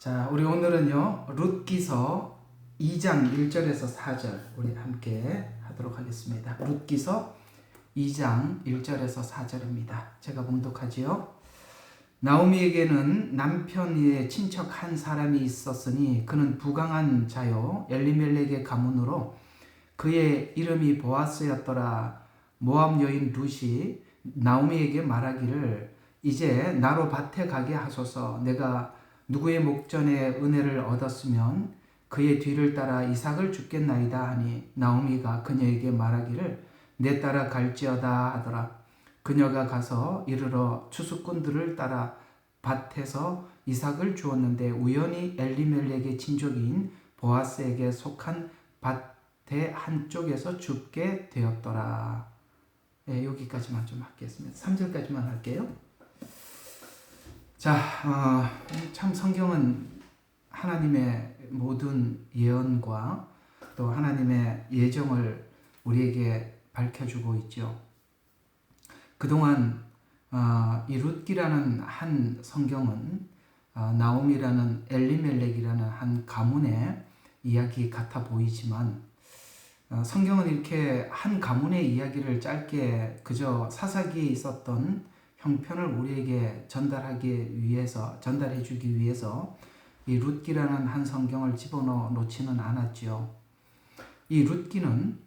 자, 우리 오늘은요, 룻기서 2장 1절에서 4절 우리 함께 하도록 하겠습니다. 룻기서 2장 1절에서 4절입니다. 제가 봉독하지요. 나오미에게는 남편의 친척 한 사람이 있었으니 그는 부강한 자요 엘리멜렉의 가문으로 그의 이름이 보아스였더라. 모압 여인 룻이 나오미에게 말하기를 이제 나로 밭에 가게 하소서. 내가 누구의 목전에 은혜를 얻었으면 그의 뒤를 따라 이삭을 주겠나이다 하니 나오미가 그녀에게 말하기를 내 따라 갈지어다 하더라. 그녀가 가서 이르러 추수꾼들을 따라 밭에서 이삭을 주었는데 우연히 엘리멜렉의 친족인 보아스에게 속한 밭의 한쪽에서 죽게 되었더라. 네, 여기까지만 좀 하겠습니다. 3절까지만 할게요. 자, 참 성경은 하나님의 모든 예언과 또 하나님의 예정을 우리에게 밝혀주고 있죠. 그동안 이 룻기라는 한 성경은 나오미라는 엘리멜렉이라는 한 가문의 이야기 같아 보이지만 성경은 이렇게 한 가문의 이야기를 짧게 그저 사사기에 있었던 형편을 우리에게 전달해 주기 위해서 이 룻기라는 한 성경을 집어넣어 놓지는 않았지요. 이 룻기는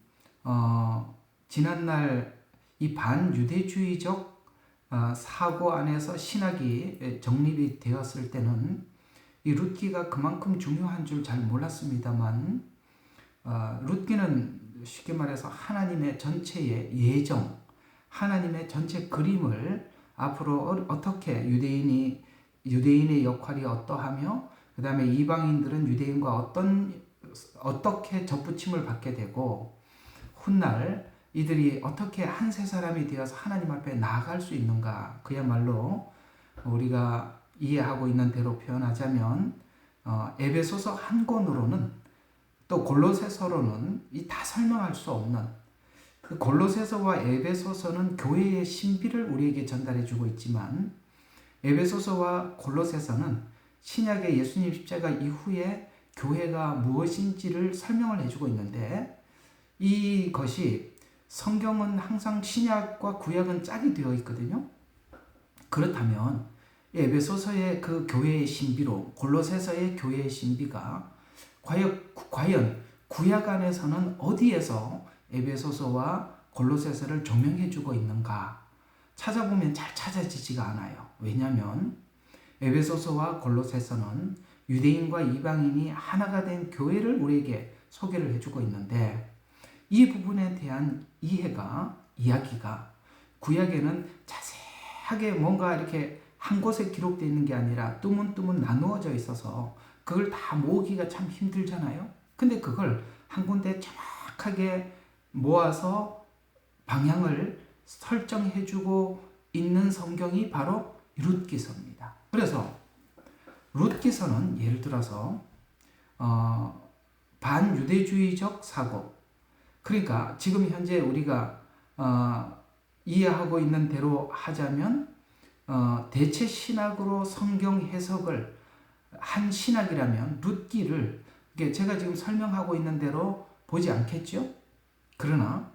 지난날 이 반유대주의적 사고 안에서 신학이 정립이 되었을 때는 이 룻기가 그만큼 중요한 줄 잘 몰랐습니다만 룻기는 쉽게 말해서 하나님의 전체의 예정, 하나님의 전체 그림을 앞으로 어떻게 유대인의 역할이 어떠하며 그 다음에 이방인들은 유대인과 어떻게 접붙임을 받게 되고 훗날 이들이 어떻게 한 세 사람이 되어서 하나님 앞에 나아갈 수 있는가. 그야말로 우리가 이해하고 있는 대로 표현하자면 에베소서 한 권으로는 또 골로새서로는 다 설명할 수 없는 그 골로새서와 에베소서는 교회의 신비를 우리에게 전달해주고 있지만 에베소서와 골로새서는 신약의 예수님 십자가 이후에 교회가 무엇인지를 설명을 해주고 있는데 이것이 성경은 항상 신약과 구약은 짝이 되어 있거든요. 그렇다면 에베소서의 그 교회의 신비로 골로새서의 교회의 신비가 과연 구약 안에서는 어디에서 에베소서와 골로새서를 조명해주고 있는가 찾아보면 잘 찾아지지가 않아요. 왜냐하면 에베소서와 골로새서는 유대인과 이방인이 하나가 된 교회를 우리에게 소개를 해주고 있는데 이 부분에 대한 이야기가 구약에는 자세하게 뭔가 이렇게 한 곳에 기록되어 있는 게 아니라 뚜문뚜문 나누어져 있어서 그걸 다 모으기가 참 힘들잖아요. 근데 그걸 한 군데 정확하게 모아서 방향을 설정해주고 있는 성경이 바로 룻기서입니다. 그래서 룻기서는 예를 들어서 반유대주의적 사고, 그러니까 지금 현재 우리가 이해하고 있는 대로 하자면 대체 신학으로 성경 해석을 한 신학이라면 룻기를 제가 지금 설명하고 있는 대로 보지 않겠죠? 그러나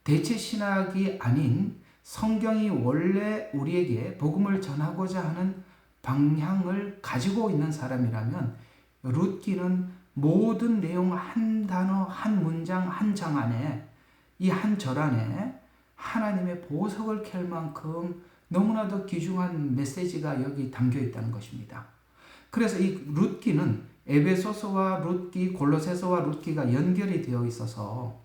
대체 신학이 아닌 성경이 원래 우리에게 복음을 전하고자 하는 방향을 가지고 있는 사람이라면 룻기는 모든 내용 한 단어, 한 문장, 한 장 안에 이 한 절 안에 하나님의 보석을 캘 만큼 너무나도 귀중한 메시지가 여기 담겨 있다는 것입니다. 그래서 이 룻기는 에베소서와 룻기, 골로새서와 룻기가 연결이 되어 있어서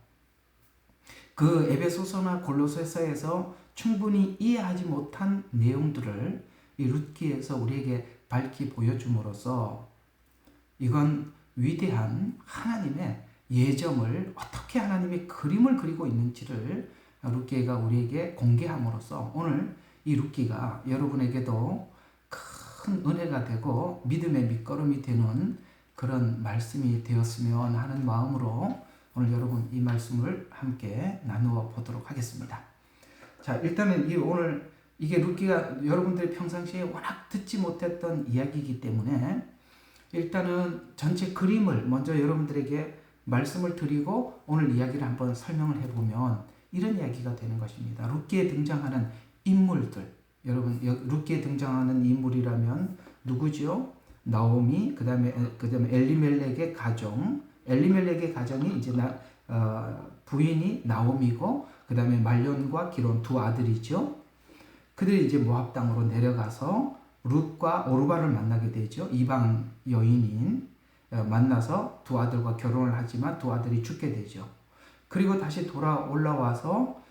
그 에베소서나 골로새서에서 충분히 이해하지 못한 내용들을 이 룻기에서 우리에게 밝히 보여줌으로써 이건 위대한 하나님의 예정을 어떻게 하나님의 그림을 그리고 있는지를 룻기가 우리에게 공개함으로써 오늘 이 룻기가 여러분에게도 큰 은혜가 되고 믿음의 밑거름이 되는 그런 말씀이 되었으면 하는 마음으로 오늘 여러분 이 말씀을 함께 나누어 보도록 하겠습니다. 자, 일단은 오늘 이게 룻기가 여러분들이 평상시에 워낙 듣지 못했던 이야기이기 때문에 일단은 전체 그림을 먼저 여러분들에게 말씀을 드리고 오늘 이야기를 한번 설명을 해보면 이런 이야기가 되는 것입니다. 룻기에 등장하는 인물들, 여러분 룻기에 등장하는 인물이라면 누구죠? 나오미, 그다음에 엘리멜렉의 가정, 엘리멜렉의 가정이 이제 부인이 나오미고, 그다음에 말론과 기론 두 아들이죠. 그들이 이제 모압 땅으로 내려가서 룻과 오르바를 만나게 되죠. 이방 여인인 만나서 두 아들과 결혼을 하지만 두 아들이 죽게 되죠. 그리고 다시 올라와서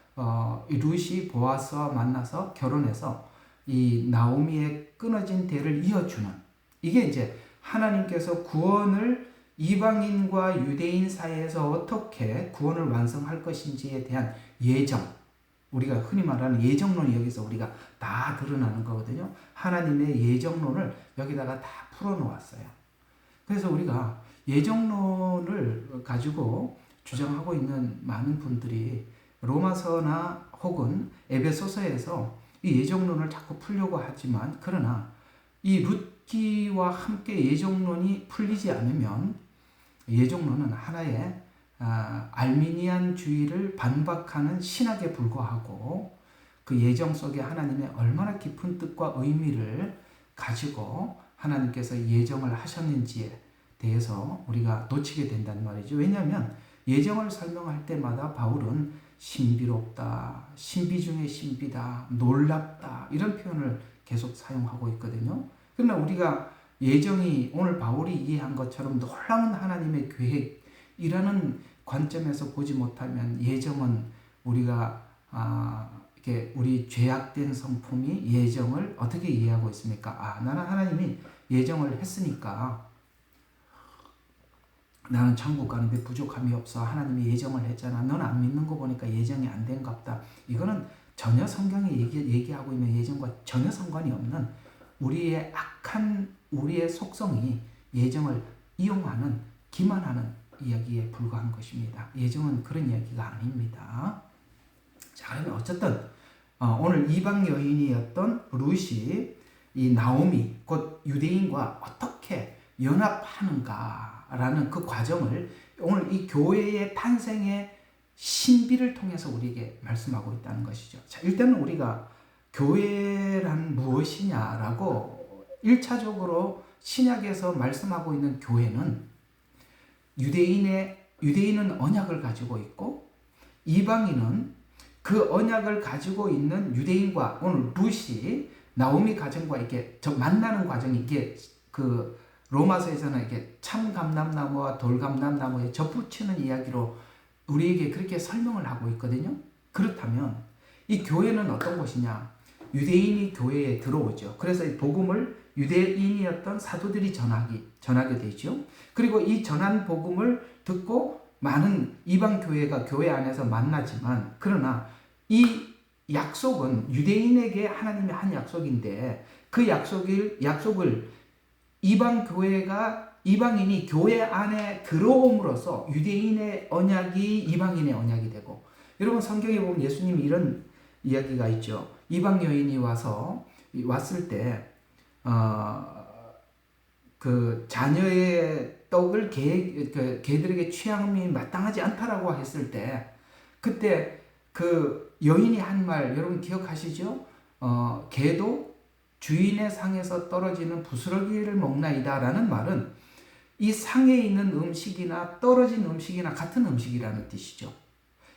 이 룻이 보아스와 만나서 결혼해서 이 나오미의 끊어진 대를 이어주는, 이게 이제 하나님께서 구원을 이방인과 유대인 사이에서 어떻게 구원을 완성할 것인지에 대한 예정, 우리가 흔히 말하는 예정론이 여기서 우리가 다 드러나는 거거든요. 하나님의 예정론을 여기다가 다 풀어놓았어요. 그래서 우리가 예정론을 가지고 주장하고 있는 많은 분들이 로마서나 혹은 에베소서에서 이 예정론을 자꾸 풀려고 하지만, 그러나 이 룻기와 함께 예정론이 풀리지 않으면 예정론은 하나의 알미니안주의를 반박하는 신학에 불과하고, 그 예정 속에 하나님의 얼마나 깊은 뜻과 의미를 가지고 하나님께서 예정을 하셨는지에 대해서 우리가 놓치게 된단 말이죠. 왜냐하면 예정을 설명할 때마다 바울은 신비롭다, 신비 중에 신비다, 놀랍다, 이런 표현을 계속 사용하고 있거든요. 그러나 우리가 예정이 오늘 바울이 이해한 것처럼 놀라운 하나님의 계획이라는 관점에서 보지 못하면 예정은 우리가 이렇게 우리 죄악된 성품이 예정을 어떻게 이해하고 있습니까? 나는 하나님이 예정을 했으니까 나는 천국 가는데 부족함이 없어. 하나님이 예정을 했잖아. 넌 안 믿는 거 보니까 예정이 안 된갑다. 이거는 전혀 성경이 얘기하고 있는 예정과 전혀 상관이 없는 우리의 악한 우리의 속성이 예정을 이용하는, 기만하는 이야기에 불과한 것입니다. 예정은 그런 이야기가 아닙니다. 자, 그러면 어쨌든 오늘 이방 여인이었던 룻이 이 나오미 곧 유대인과 어떻게 연합하는가라는 그 과정을 오늘 이 교회의 탄생의 신비를 통해서 우리에게 말씀하고 있다는 것이죠. 자, 일단은 우리가 교회란 무엇이냐라고 1차적으로 신약에서 말씀하고 있는 교회는 유대인은 언약을 가지고 있고, 이방인은 그 언약을 가지고 있는 유대인과 오늘 룻이 나오미 가정과 이렇게 만나는 과정이, 이게 그 로마서에서는 이렇게 참감람나무와 돌감람나무에 접붙이는 이야기로 우리에게 그렇게 설명을 하고 있거든요. 그렇다면 이 교회는 어떤 곳이냐? 유대인이 교회에 들어오죠. 그래서 이 복음을 유대인이었던 사도들이 전하게 되죠. 그리고 이 전한 복음을 듣고 많은 이방 교회가 교회 안에서 만나지만, 그러나 이 약속은 유대인에게 하나님의 한 약속인데, 그 약속을 이방인이 교회 안에 들어옴으로써 유대인의 언약이 이방인의 언약이 되고, 여러분 성경에 보면 예수님이 이런 이야기가 있죠. 이방 여인이 왔을 때 그 자녀의 떡을 개들에게 취함이 마땅하지 않다라고 했을 때, 그때 그 여인이 한 말 여러분 기억하시죠? 개도 주인의 상에서 떨어지는 부스러기를 먹나이다 라는 말은 이 상에 있는 음식이나 떨어진 음식이나 같은 음식이라는 뜻이죠.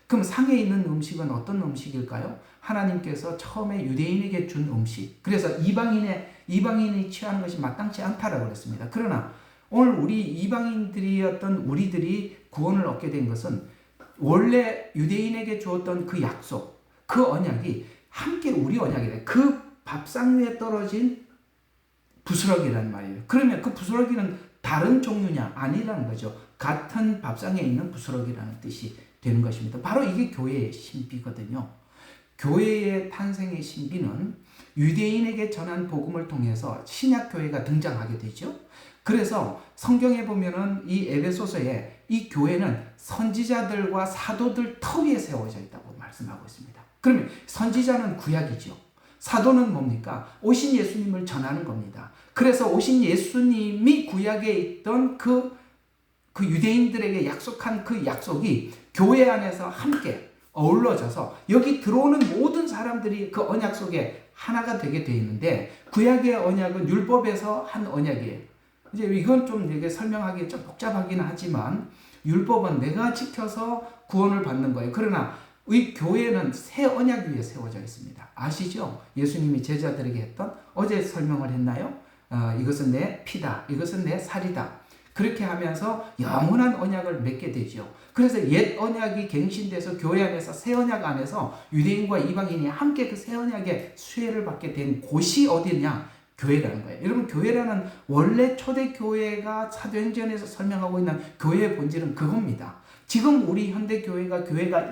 그럼 상에 있는 음식은 어떤 음식일까요? 하나님께서 처음에 유대인에게 준 음식. 그래서 이방인이 취하는 것이 마땅치 않다라고 그랬습니다. 그러나 오늘 우리 이방인들이었던 우리들이 구원을 얻게 된 것은 원래 유대인에게 주었던 그 약속, 그 언약이 함께 우리 언약이래. 그 밥상 위에 떨어진 부스러기란 말이에요. 그러면 그 부스러기는 다른 종류냐? 아니라는 거죠. 같은 밥상에 있는 부스러기라는 뜻이 되는 것입니다. 바로 이게 교회의 신비거든요. 교회의 탄생의 신비는 유대인에게 전한 복음을 통해서 신약교회가 등장하게 되죠. 그래서 성경에 보면은 이 에베소서에 이 교회는 선지자들과 사도들 터 위에 세워져 있다고 말씀하고 있습니다. 그러면 선지자는 구약이죠. 사도는 뭡니까? 오신 예수님을 전하는 겁니다. 그래서 오신 예수님이 구약에 있던 그 유대인들에게 약속한 그 약속이 교회 안에서 함께 어우러져서 여기 들어오는 모든 사람들이 그 언약 속에 하나가 되게 되어 있는데, 구약의 언약은 율법에서 한 언약이에요. 이제 이건 좀 되게 설명하기 좀 복잡하긴 하지만, 율법은 내가 지켜서 구원을 받는 거예요. 그러나 이 교회는 새 언약 위에 세워져 있습니다. 아시죠? 예수님이 제자들에게 했던, 어제 설명을 했나요? 이것은 내 피다, 이것은 내 살이다. 그렇게 하면서 영원한 언약을 맺게 되죠. 그래서 옛 언약이 갱신돼서 교회 안에서 새 언약 안에서 유대인과 이방인이 함께 그 새 언약의 수혜를 받게 된 곳이 어디냐? 교회라는 거예요. 여러분, 교회라는 원래 초대교회가 사도행전에서 설명하고 있는 교회의 본질은 그겁니다. 지금 우리 현대교회가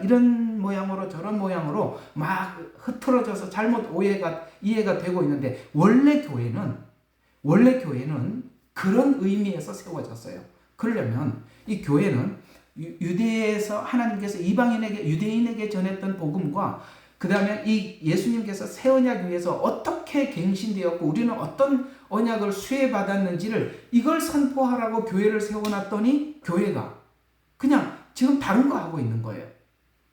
이런 모양으로 저런 모양으로 막 흐트러져서 잘못 이해가 되고 있는데, 원래 교회는 그런 의미에서 세워졌어요. 그러려면 이 교회는 유대에서 하나님께서 유대인에게 전했던 복음과 그 다음에 이 예수님께서 새 언약 위에서 어떻게 갱신되었고 우리는 어떤 언약을 수혜받았는지를 이걸 선포하라고 교회를 세워놨더니 교회가 그냥 지금 다른 거 하고 있는 거예요.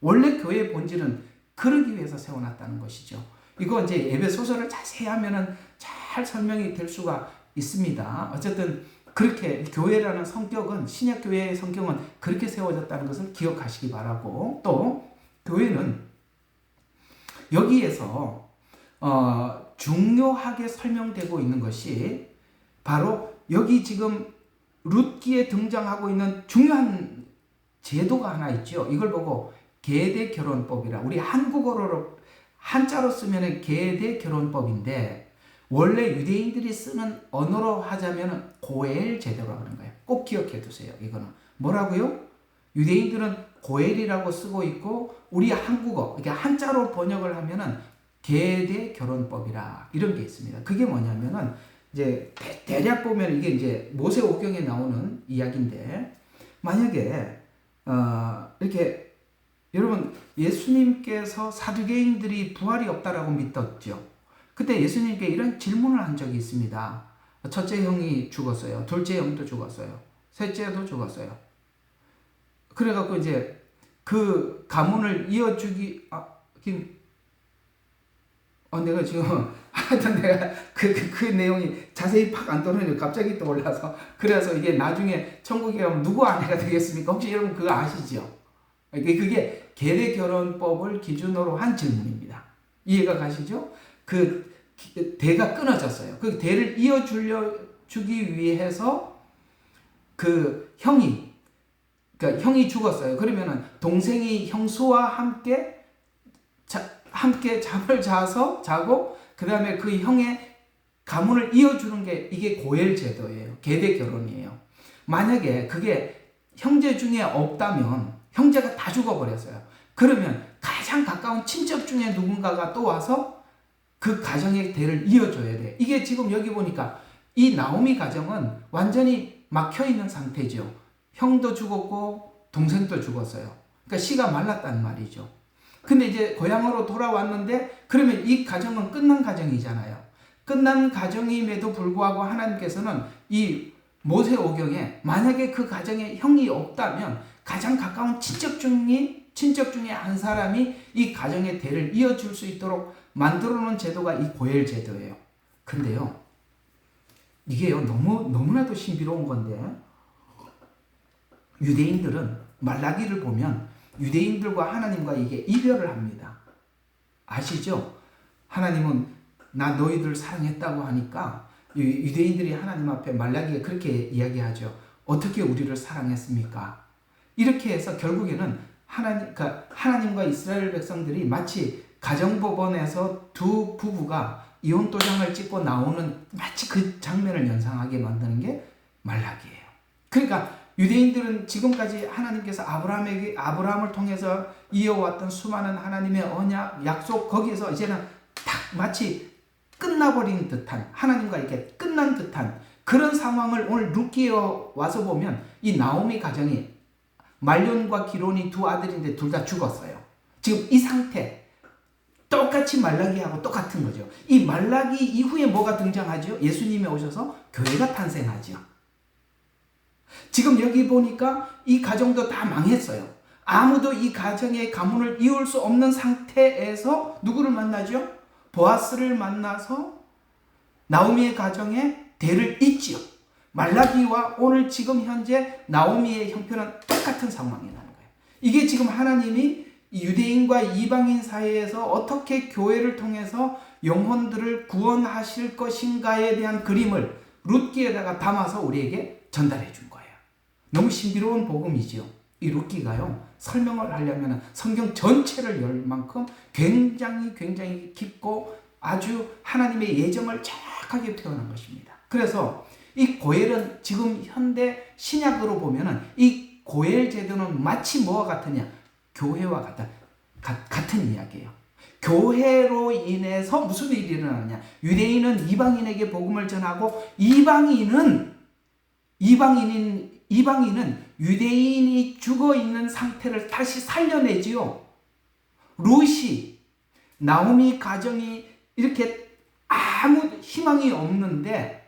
원래 교회의 본질은 그러기 위해서 세워놨다는 것이죠. 이거 이제 에베소서를 자세히 하면은 잘 설명이 될 수가 있습니다. 어쨌든 그렇게 교회라는 성격은, 신약 교회의 성격은 그렇게 세워졌다는 것을 기억하시기 바라고, 또 교회는 여기에서 중요하게 설명되고 있는 것이 바로 여기 지금 룻기에 등장하고 있는 중요한 제도가 하나 있죠. 이걸 보고 계대 결혼법이라, 우리 한국어로 한자로 쓰면 계대 결혼법인데, 원래 유대인들이 쓰는 언어로 하자면 고엘 제도라고 하는 거예요. 꼭 기억해 두세요. 이거는 뭐라고요? 유대인들은 고엘이라고 쓰고 있고, 우리 한국어, 이렇게 한자로 번역을 하면은 계대 결혼법이라 이런 게 있습니다. 그게 뭐냐면은 이제 대략 보면 이게 이제 모세오경에 나오는 이야기인데, 만약에 이렇게 여러분, 예수님께서 사두개인들이 부활이 없다라고 믿었죠. 그때 예수님께 이런 질문을 한 적이 있습니다. 첫째 형이 죽었어요. 둘째 형도 죽었어요. 셋째도 죽었어요. 그래갖고 이제 그 가문을 이어주기, 내가 지금 하여튼 내가 그 내용이 자세히 팍 안 떠오르는데 갑자기 떠올라서, 그래서 이게 나중에 천국에 가면 누구 아내가 되겠습니까? 혹시 여러분 그거 아시죠? 그게 계대 결혼법을 기준으로 한 질문입니다. 이해가 가시죠? 그 대가 끊어졌어요. 그 대를 이어주기 위해서 그 형이 죽었어요. 그러면은 동생이 형수와 함께 잠을 자고 그 다음에 그 형의 가문을 이어주는 게 이게 고엘 제도예요. 계대 결혼이에요. 만약에 그게 형제 중에 없다면, 형제가 다 죽어버렸어요. 그러면 가장 가까운 친척 중에 누군가가 또 와서 그 가정의 대를 이어줘야 돼. 이게 지금 여기 보니까 이 나오미 가정은 완전히 막혀있는 상태죠. 형도 죽었고 동생도 죽었어요. 그러니까 씨가 말랐단 말이죠. 근데 이제 고향으로 돌아왔는데, 그러면 이 가정은 끝난 가정이잖아요. 끝난 가정임에도 불구하고 하나님께서는 이 모세오경에 만약에 그 가정에 형이 없다면 가장 가까운 친척 중에 한 사람이 이 가정의 대를 이어줄 수 있도록 만들어 놓은 제도가 이 고엘 제도예요. 근데요, 이게요, 너무나도 신비로운 건데, 유대인들은 말라기를 보면 유대인들과 하나님과 이게 이별을 합니다. 아시죠? 하나님은 나 너희들 사랑했다고 하니까 유대인들이 하나님 앞에 말라기에 그렇게 이야기하죠. 어떻게 우리를 사랑했습니까? 이렇게 해서 결국에는 하나님과 이스라엘 백성들이 마치 가정법원에서 두 부부가 이혼 도장을 찍고 나오는 마치 그 장면을 연상하게 만드는 게 말라기예요. 그러니까 유대인들은 지금까지 하나님께서 아브라함을 통해서 이어왔던 수많은 하나님의 언약, 약속, 거기에서 이제는 딱 마치 끝나버린 듯한, 하나님과 이렇게 끝난 듯한 그런 상황을 오늘 룻기에 와서 보면 이 나오미 가정이 말론과 기론이 두 아들인데 둘 다 죽었어요. 지금 이 상태, 똑같이 말라기하고 똑같은 거죠. 이 말라기 이후에 뭐가 등장하죠? 예수님이 오셔서 교회가 탄생하죠. 지금 여기 보니까 이 가정도 다 망했어요. 아무도 이 가정의 가문을 이을 수 없는 상태에서 누구를 만나죠? 보아스를 만나서 나오미의 가정에 대를 잇지요. 말라기와 오늘 지금 현재 나오미의 형편은 똑같은 상황이라는 거예요. 이게 지금 하나님이 유대인과 이방인 사이에서 어떻게 교회를 통해서 영혼들을 구원하실 것인가에 대한 그림을 룻기에다가 담아서 우리에게 전달해 준 거예요. 너무 신비로운 복음이지요. 이 룻기가요, 설명을 하려면 성경 전체를 열 만큼 굉장히 깊고 아주 하나님의 예정을 정확하게 표현한 것입니다. 그래서 이 고엘은 지금 현대 신약으로 보면은 이 고엘 제도는 마치 뭐와 같으냐? 교회와 같은 이야기예요. 교회로 인해서 무슨 일이 일어나느냐? 유대인은 이방인에게 복음을 전하고 이방인은 유대인이 죽어 있는 상태를 다시 살려내지요. 룻이 나오미 가정이 이렇게 아무 희망이 없는데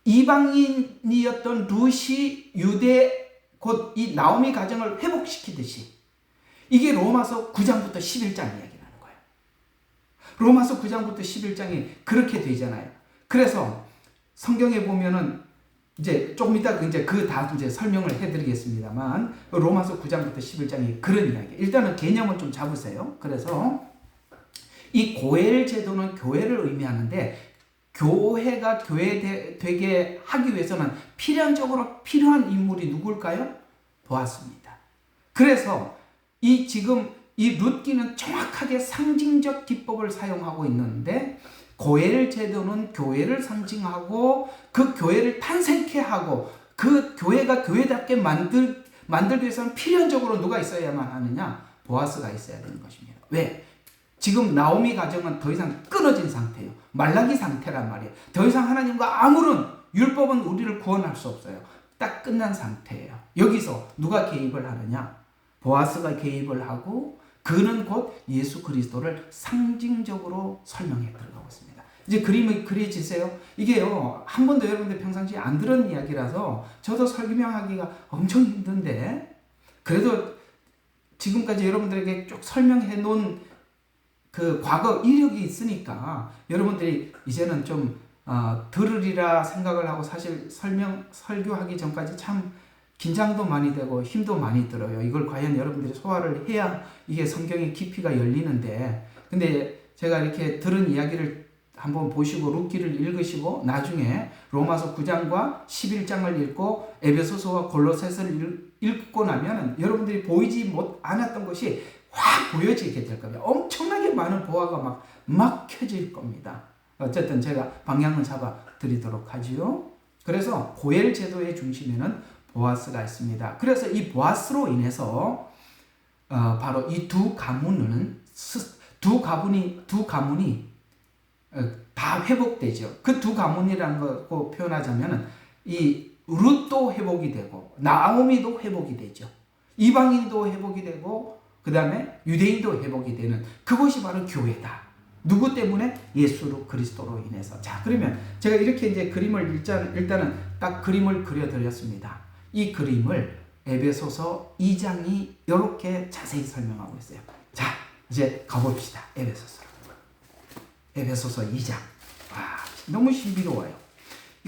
이방인이었던 룻이 유대 곧 이 나오미 가정을 회복시키듯이 이게 로마서 9장부터 11장 이야기라는 거예요. 로마서 9장부터 11장이 그렇게 되잖아요. 그래서 성경에 보면은 이제 조금 이따 이제 이제 설명을 해드리겠습니다만 로마서 9장부터 11장이 그런 이야기. 일단은 개념을 좀 잡으세요. 그래서 이 고엘 제도는 교회를 의미하는데 교회가 되게 하기 위해서는 필요한 인물이 누굴까요? 보았습니다. 그래서 지금 이 룻기는 정확하게 상징적 기법을 사용하고 있는데 고엘 제도는 교회를 상징하고 그 교회를 탄생케 하고 그 교회가 교회답게 만들기 위해서는 필연적으로 누가 있어야만 하느냐? 보아스가 있어야 되는 것입니다. 왜? 지금 나오미 가정은 더 이상 끊어진 상태예요. 말라기 상태란 말이에요. 더 이상 하나님과 아무런 율법은 우리를 구원할 수 없어요. 딱 끝난 상태예요. 여기서 누가 개입을 하느냐? 보아스가 개입을 하고 그는 곧 예수 그리스도를 상징적으로 설명해 들어가고 있습니다. 이제 그림이 그려지세요? 이게요, 한 번도 여러분들 평상시에 안 들은 이야기라서 저도 설명하기가 엄청 힘든데 그래도 지금까지 여러분들에게 쭉 설명해 놓은 그 과거 이력이 있으니까 여러분들이 이제는 좀 들으리라 생각을 하고 사실 설교하기 전까지 참 긴장도 많이 되고 힘도 많이 들어요. 이걸 과연 여러분들이 소화를 해야 이게 성경의 깊이가 열리는데 근데 제가 이렇게 들은 이야기를 한번 보시고 룻기를 읽으시고 나중에 로마서 9장과 11장을 읽고 에베소서와 골로새서를 읽고 나면 여러분들이 보이지 않았던 것이 확 보여지게 될 겁니다. 엄청나게 많은 보화가 막 켜질 겁니다. 어쨌든 제가 방향을 잡아 드리도록 하지요. 그래서 고엘 제도의 중심에는 보아스가 있습니다. 그래서 이 보아스로 인해서 바로 이 두 가문이 다 회복되죠. 그 두 가문이라는 거 표현하자면 이 룻도 회복이 되고 나오미도 회복이 되죠. 이방인도 회복이 되고 그 다음에 유대인도 회복이 되는 그것이 바로 교회다. 누구 때문에? 예수 그리스도로 인해서. 자, 그러면 제가 이렇게 이제 그림을 일단은 딱 그림을 그려드렸습니다. 이 그림을 에베소서 2장이 이렇게 자세히 설명하고 있어요. 자, 이제 가봅시다. 에베소서 2장. 와, 너무 신비로워요.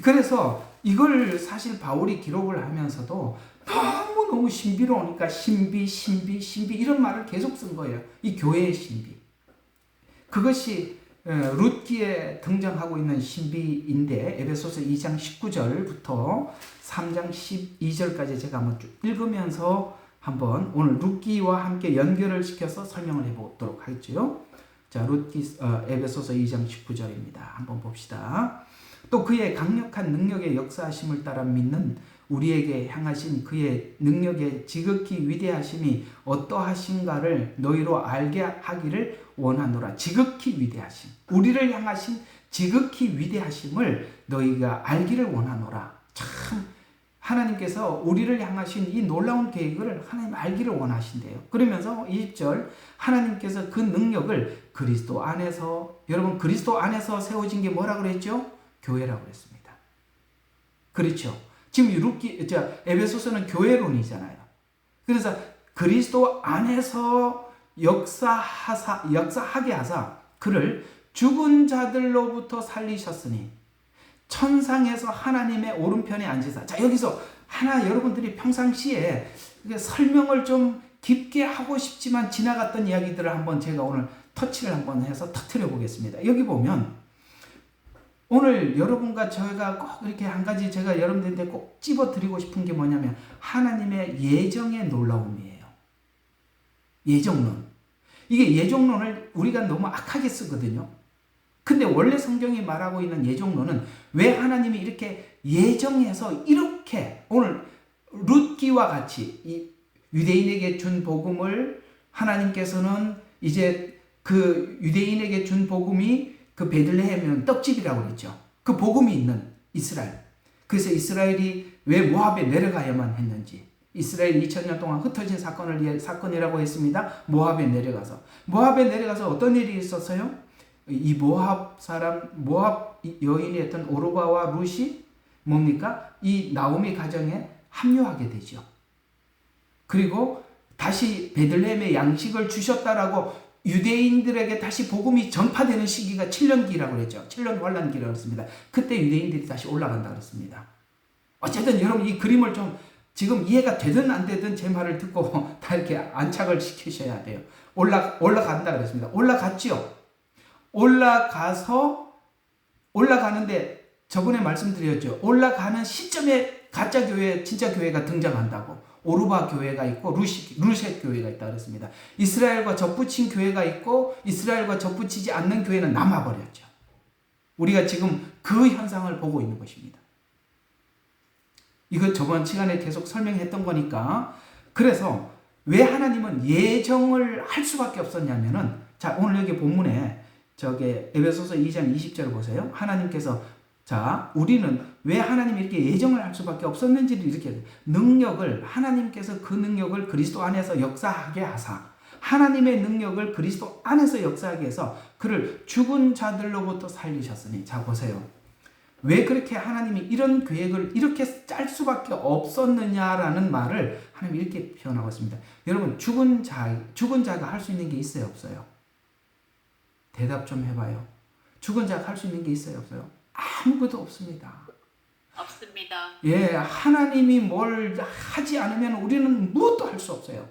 그래서 이걸 사실 바울이 기록을 하면서도 너무 신비로우니까 신비 이런 말을 계속 쓴 거예요. 이 교회의 신비. 그것이 룻기에 등장하고 있는 신비인데 에베소서 2장 19절부터 3장 12절까지 제가 한번 쭉 읽으면서 한번 오늘 룻기와 함께 연결을 시켜서 설명을 해보도록 하겠죠. 자, 에베소서 2장 19절입니다. 한번 봅시다. 또 그의 강력한 능력의 역사하심을 따라 믿는 우리에게 향하신 그의 능력의 지극히 위대하심이 어떠하신가를 너희로 알게 하기를 원하노라. 지극히 위대하심. 우리를 향하신 지극히 위대하심을 너희가 알기를 원하노라. 참 하나님께서 우리를 향하신 이 놀라운 계획을 하나님 알기를 원하신대요. 그러면서 20절 하나님께서 그 능력을 그리스도 안에서, 여러분 그리스도 안에서 세워진 게 뭐라고 그랬죠? 교회라고 그랬습니다. 그렇죠. 지금 에베소서는 교회론이잖아요. 그래서 그리스도 안에서 역사하게 하사 그를 죽은 자들로부터 살리셨으니 천상에서 하나님의 오른편에 앉으사. 자, 여기서 여러분들이 평상시에 설명을 좀 깊게 하고 싶지만 지나갔던 이야기들을 한번 제가 오늘 터치를 한번 해서 터뜨려 보겠습니다. 여기 보면 오늘 여러분과 저희가 꼭 이렇게 한 가지 제가 여러분들한테 꼭 집어드리고 싶은 게 뭐냐면 하나님의 예정의 놀라움이에요. 예정론. 이게 예정론을 우리가 너무 악하게 쓰거든요. 근데 원래 성경이 말하고 있는 예정론은 왜 하나님이 이렇게 예정해서 이렇게 오늘 룻기와 같이 이 유대인에게 준 복음을 하나님께서는 이제 그 유대인에게 준 복음이 그 베들레헴은 떡집이라고 그랬죠. 그 복음이 있는 이스라엘. 그래서 이스라엘이 왜 모압에 내려가야만 했는지. 이스라엘 2000년 동안 흩어진 사건이라고 했습니다. 모압에 내려가서 어떤 일이 있었어요? 이 모압 여인이었던 오르바와 룻이 뭡니까? 이 나오미 가정에 합류하게 되죠. 그리고 다시 베들레헴의 양식을 주셨다라고 유대인들에게 다시 복음이 전파되는 시기가 7년기라고 그랬죠. 7년 환란기라고 했습니다. 그때 유대인들이 다시 올라간다 그랬습니다. 어쨌든 여러분 이 그림을 좀 지금 이해가 되든 안 되든 제 말을 듣고 다 이렇게 안착을 시키셔야 돼요. 올라간다 그랬습니다. 올라갔죠. 올라가는데 저번에 말씀드렸죠. 올라가는 시점에 가짜 교회, 진짜 교회가 등장한다고. 오르바 교회가 있고 루셋 교회가 있다 그랬습니다. 이스라엘과 접붙인 교회가 있고 이스라엘과 접붙이지 않는 교회는 남아버렸죠. 우리가 지금 그 현상을 보고 있는 것입니다. 이거 저번 시간에 계속 설명했던 거니까. 그래서 왜 하나님은 예정을 할 수밖에 없었냐면은, 자, 오늘 여기 본문에 에베소서 2장 20절을 보세요. 하나님께서, 자, 우리는 왜 하나님이 이렇게 예정을 할 수밖에 없었는지를 이렇게 하나님께서 그 능력을 그리스도 안에서 역사하게 하사, 하나님의 능력을 그리스도 안에서 역사하게 해서 그를 죽은 자들로부터 살리셨으니. 자, 보세요. 왜 그렇게 하나님이 이런 계획을 이렇게 짤 수밖에 없었느냐라는 말을 하나님이 이렇게 표현하고 있습니다. 여러분, 죽은 자가 할 수 있는 게 있어요, 없어요? 대답 좀 해봐요. 죽은 자가 할 수 있는 게 있어요, 없어요? 아무것도 없습니다. 없습니다. 예, 하나님이 뭘 하지 않으면 우리는 무엇도 할 수 없어요.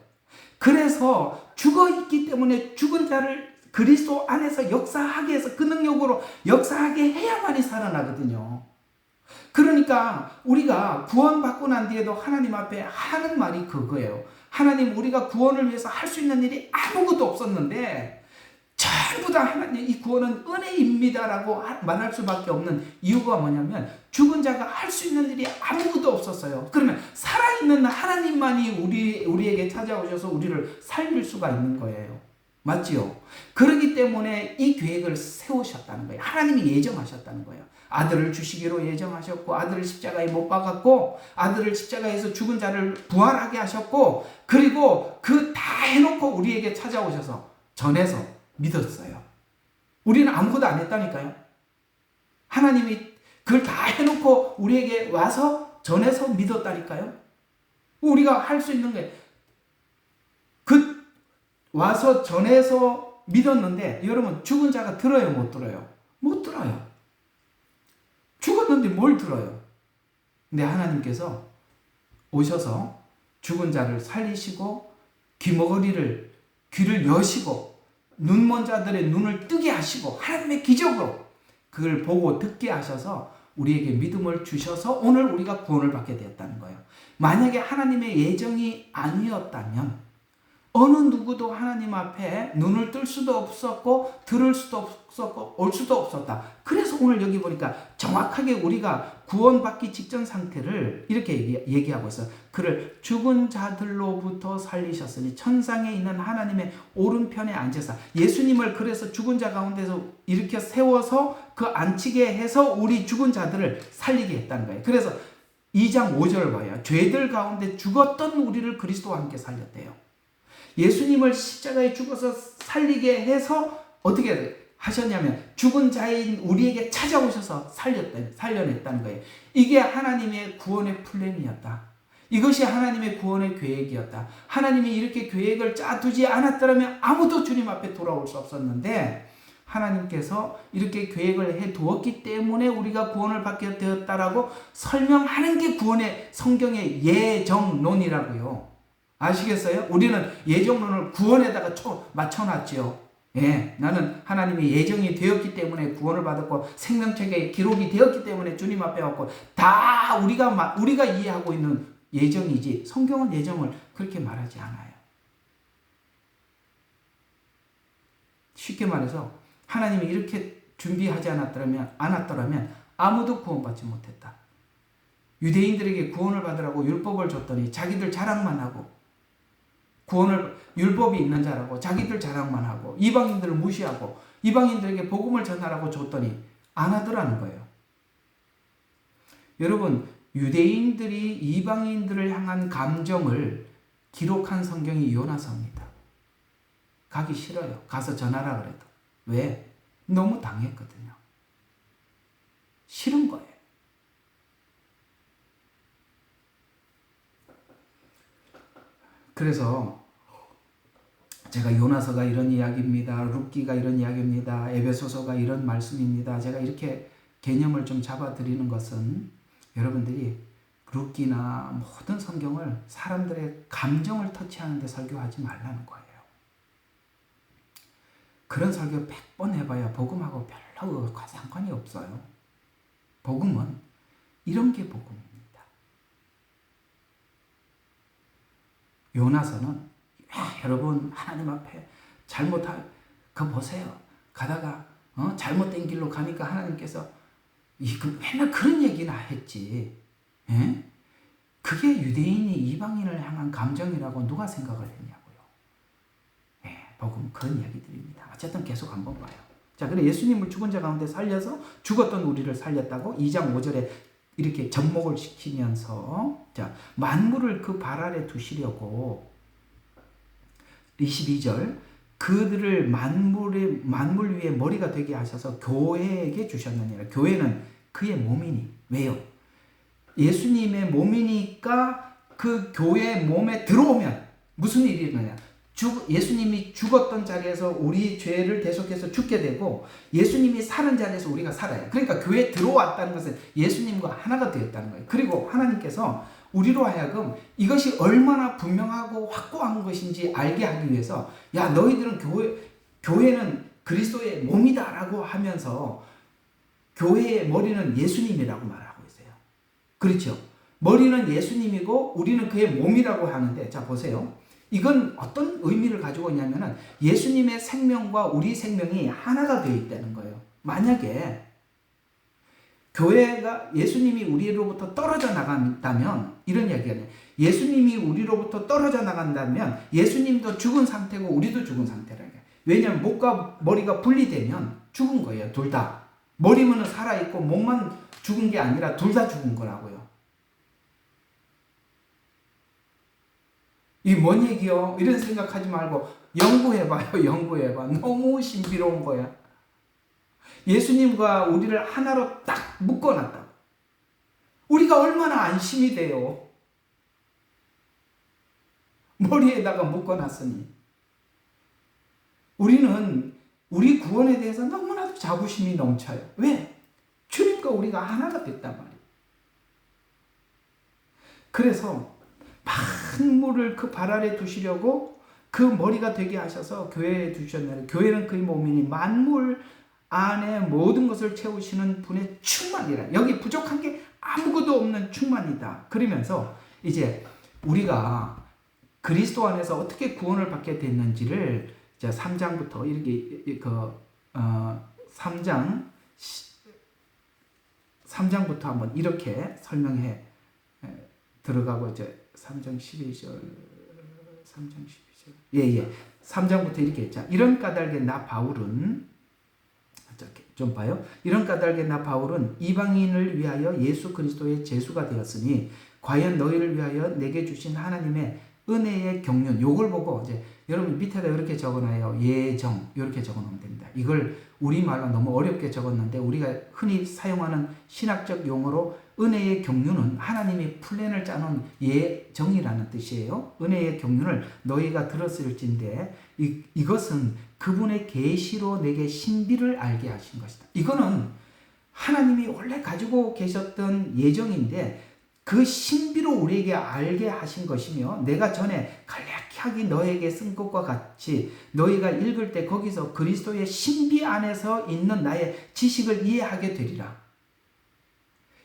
그래서 죽어 있기 때문에 죽은 자를 그리스도 안에서 역사하게 해서 그 능력으로 역사하게 해야만이 살아나거든요. 그러니까 우리가 구원받고 난 뒤에도 하나님 앞에 하는 말이 그거예요. 하나님, 우리가 구원을 위해서 할 수 있는 일이 아무것도 없었는데 전부 다 하나님 이 구원은 은혜입니다라고 말할 수밖에 없는 이유가 뭐냐면 죽은 자가 할 수 있는 일이 아무것도 없었어요. 그러면 살아있는 하나님만이 우리에게 찾아오셔서 우리를 살릴 수가 있는 거예요. 맞지요? 그렇기 때문에 이 계획을 세우셨다는 거예요. 하나님이 예정하셨다는 거예요. 아들을 주시기로 예정하셨고, 아들을 십자가에 못 박았고, 아들을 십자가에서 죽은 자를 부활하게 하셨고, 그리고 그 다 해놓고 우리에게 찾아오셔서 전해서 믿었어요. 우리는 아무것도 안 했다니까요. 하나님이 그걸 다 해놓고 우리에게 와서 전해서 믿었다니까요. 우리가 할 수 있는 게 와서 전해서 믿었는데, 여러분 죽은 자가 들어요, 못 들어요? 못 들어요. 죽었는데 뭘 들어요? 근데 하나님께서 오셔서 죽은 자를 살리시고 귀를 여시고 눈먼 자들의 눈을 뜨게 하시고 하나님의 기적으로 그걸 보고 듣게 하셔서 우리에게 믿음을 주셔서 오늘 우리가 구원을 받게 되었다는 거예요. 만약에 하나님의 예정이 아니었다면 어느 누구도 하나님 앞에 눈을 뜰 수도 없었고 들을 수도 없었고 올 수도 없었다. 그래서 오늘 여기 보니까 정확하게 우리가 구원받기 직전 상태를 이렇게 얘기하고 있어요. 그를 죽은 자들로부터 살리셨으니 천상에 있는 하나님의 오른편에 앉으사. 예수님을 그래서 죽은 자 가운데서 일으켜 세워서 그 앉히게 해서 우리 죽은 자들을 살리게 했다는 거예요. 그래서 2장 5절을 봐요. 죄들 가운데 죽었던 우리를 그리스도와 함께 살렸대요. 예수님을 십자가에 죽어서 살리게 해서 어떻게 하셨냐면 죽은 자인 우리에게 찾아오셔서 살려냈다는 거예요. 이게 하나님의 구원의 플랜이었다. 이것이 하나님의 구원의 계획이었다. 하나님이 이렇게 계획을 짜두지 않았더라면 아무도 주님 앞에 돌아올 수 없었는데 하나님께서 이렇게 계획을 해두었기 때문에 우리가 구원을 받게 되었다라고 설명하는 게 구원의 성경의 예정론이라고요. 아시겠어요? 우리는 예정론을 구원에다가 맞춰놨지요. 예, 나는 하나님의 예정이 되었기 때문에 구원을 받았고 생명책에 기록이 되었기 때문에 주님 앞에 왔고 다 우리가 이해하고 있는 예정이지 성경은 예정을 그렇게 말하지 않아요. 쉽게 말해서 하나님이 이렇게 준비하지 않았더라면 아무도 구원받지 못했다. 유대인들에게 구원을 받으라고 율법을 줬더니 자기들 자랑만 하고 율법이 있는 자라고 자기들 자랑만 하고 이방인들을 무시하고 이방인들에게 복음을 전하라고 줬더니 안 하더라는 거예요. 여러분, 유대인들이 이방인들을 향한 감정을 기록한 성경이 요나서입니다. 가기 싫어요. 가서 전하라 그래도. 왜? 너무 당했거든요. 싫은 거예요. 그래서 제가 요나서가 이런 이야기입니다. 룻기가 이런 이야기입니다. 에베소서가 이런 말씀입니다. 제가 이렇게 개념을 좀 잡아드리는 것은 여러분들이 룻기나 모든 성경을 사람들의 감정을 터치하는 데 설교하지 말라는 거예요. 그런 설교 100번 해봐야 복음하고 별로 상관이 없어요. 복음은 이런 게 복음입니다. 요나서는 여러분 하나님 앞에 그거 보세요. 가다가 잘못된 길로 가니까 하나님께서 맨날 그런 얘기나 했지. 예? 그게 유대인이 이방인을 향한 감정이라고 누가 생각을 했냐고요. 예, 복음 그런 이야기들입니다. 어쨌든 계속 한번 봐요. 자, 그래 예수님을 죽은 자 가운데 살려서 죽었던 우리를 살렸다고 2장 5절에 이렇게 접목을 시키면서 자, 만물을 그 발 아래 두시려고 22절 그들을 만물 위에 머리가 되게 하셔서 교회에게 주셨느니라. 교회는 그의 몸이니. 왜요? 예수님의 몸이니까 그 교회 몸에 들어오면 무슨 일이 일어나냐? 예수님이 죽었던 자리에서 우리 죄를 대속해서 죽게 되고 예수님이 사는 자리에서 우리가 살아요. 그러니까 교회에 들어왔다는 것은 예수님과 하나가 되었다는 거예요. 그리고 하나님께서 우리로 하여금 이것이 얼마나 분명하고 확고한 것인지 알게 하기 위해서 야 너희들은 교회는 그리스도의 몸이다라고 하면서 교회의 머리는 예수님이라고 말하고 있어요. 그렇죠? 머리는 예수님이고 우리는 그의 몸이라고 하는데 자 보세요. 이건 어떤 의미를 가지고 있냐면은 예수님의 생명과 우리 생명이 하나가 되어 있다는 거예요. 만약에 교회가 예수님이 우리로부터 떨어져 나간다면 이런 이야기가 돼요. 예수님이 우리로부터 떨어져 나간다면 예수님도 죽은 상태고 우리도 죽은 상태라는 거예요. 왜냐하면 목과 머리가 분리되면 죽은 거예요. 둘 다. 머리는 살아있고 목만 죽은 게 아니라 둘 다 죽은 거라고요. 이 뭔 얘기요? 이런 생각하지 말고 연구해봐요. 연구해봐. 너무 신비로운 거야. 예수님과 우리를 하나로 딱 묶어놨다고. 우리가 얼마나 안심이 돼요. 머리에다가 묶어놨으니. 우리는 우리 구원에 대해서 너무나도 자부심이 넘쳐요. 왜? 주님과 우리가 하나가 됐단 말이에요. 그래서 만물을 그 발 아래 두시려고 그 머리가 되게 하셔서 교회에 두셨나요? 교회는 그의 몸이니 만물 안에 모든 것을 채우시는 분의 충만이라. 여기 부족한 게 아무것도 없는 충만이다. 그러면서 이제 우리가 그리스도 안에서 어떻게 구원을 받게 됐는지를 3장부터 이렇게 3장부터 한번 이렇게 설명해 들어가고 이제 3장 12절 3장 12절 예 3장부터 이렇게 자 이런 까닭에 나 바울은 저렇게 좀 봐요. 이런 까닭에 나 바울은 이방인을 위하여 예수 그리스도의 제수가 되었으니 과연 너희를 위하여 내게 주신 하나님의 은혜의 경륜, 요걸 보고 이제 여러분 밑에다 이렇게 적어놔요. 예정 이렇게 적어놓으면 됩니다. 이걸 우리말로 너무 어렵게 적었는데 우리가 흔히 사용하는 신학적 용어로 은혜의 경륜은 하나님이 플랜을 짜놓은 예정이라는 뜻이에요. 은혜의 경륜을 너희가 들었을진데 이것은 그분의 계시로 내게 신비를 알게 하신 것이다. 이거는 하나님이 원래 가지고 계셨던 예정인데 그 신비로 우리에게 알게 하신 것이며 내가 전에 간략하게 너에게 쓴 것과 같이 너희가 읽을 때 거기서 그리스도의 신비 안에서 있는 나의 지식을 이해하게 되리라.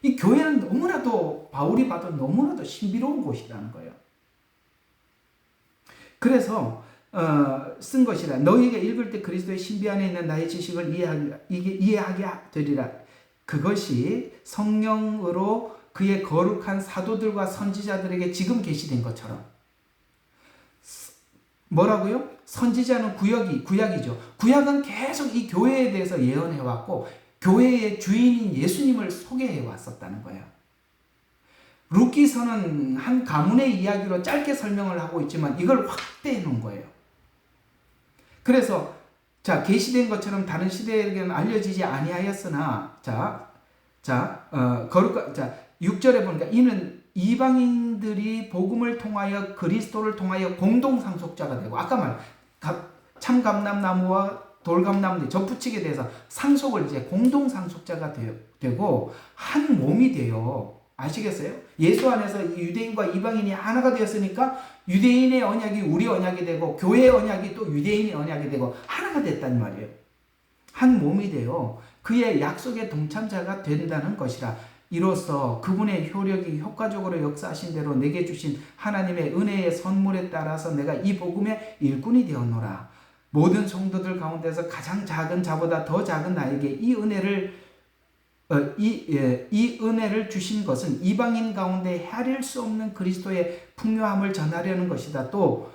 이 교회는 너무나도 바울이 봐도 너무나도 신비로운 곳이라는 거예요. 그래서 쓴 것이라 너희가 읽을 때 그리스도의 신비 안에 있는 나의 지식을 이해하게 되리라. 그것이 성령으로 그의 거룩한 사도들과 선지자들에게 지금 계시된 것처럼. 뭐라고요? 선지자는 구약이죠. 구약은 계속 이 교회에 대해서 예언해왔고 교회의 주인인 예수님을 소개해왔었다는 거예요. 루키서는 한 가문의 이야기로 짧게 설명을 하고 있지만 이걸 확대해 놓은 거예요. 그래서 자 계시된 것처럼 다른 시대에게는 알려지지 아니하였으나 6절에 보니까 이는 이방인들이 복음을 통하여 그리스도를 통하여 공동 상속자가 되고 아까 말 참감람나무와 돌감나무 접붙이게 돼서 상속을 이제 공동 상속자가 되고 한 몸이 돼요. 아시겠어요? 예수 안에서 유대인과 이방인이 하나가 되었으니까 유대인의 언약이 우리 언약이 되고 교회의 언약이 또 유대인의 언약이 되고 하나가 됐단 말이에요. 한 몸이 되어 그의 약속의 동참자가 된다는 것이라. 이로써 그분의 효력이 효과적으로 역사하신 대로 내게 주신 하나님의 은혜의 선물에 따라서 내가 이 복음의 일꾼이 되었노라. 모든 성도들 가운데서 가장 작은 자보다 더 작은 나에게 이 은혜를 주신 것은 이방인 가운데 헤아릴 수 없는 그리스도의 풍요함을 전하려는 것이다. 또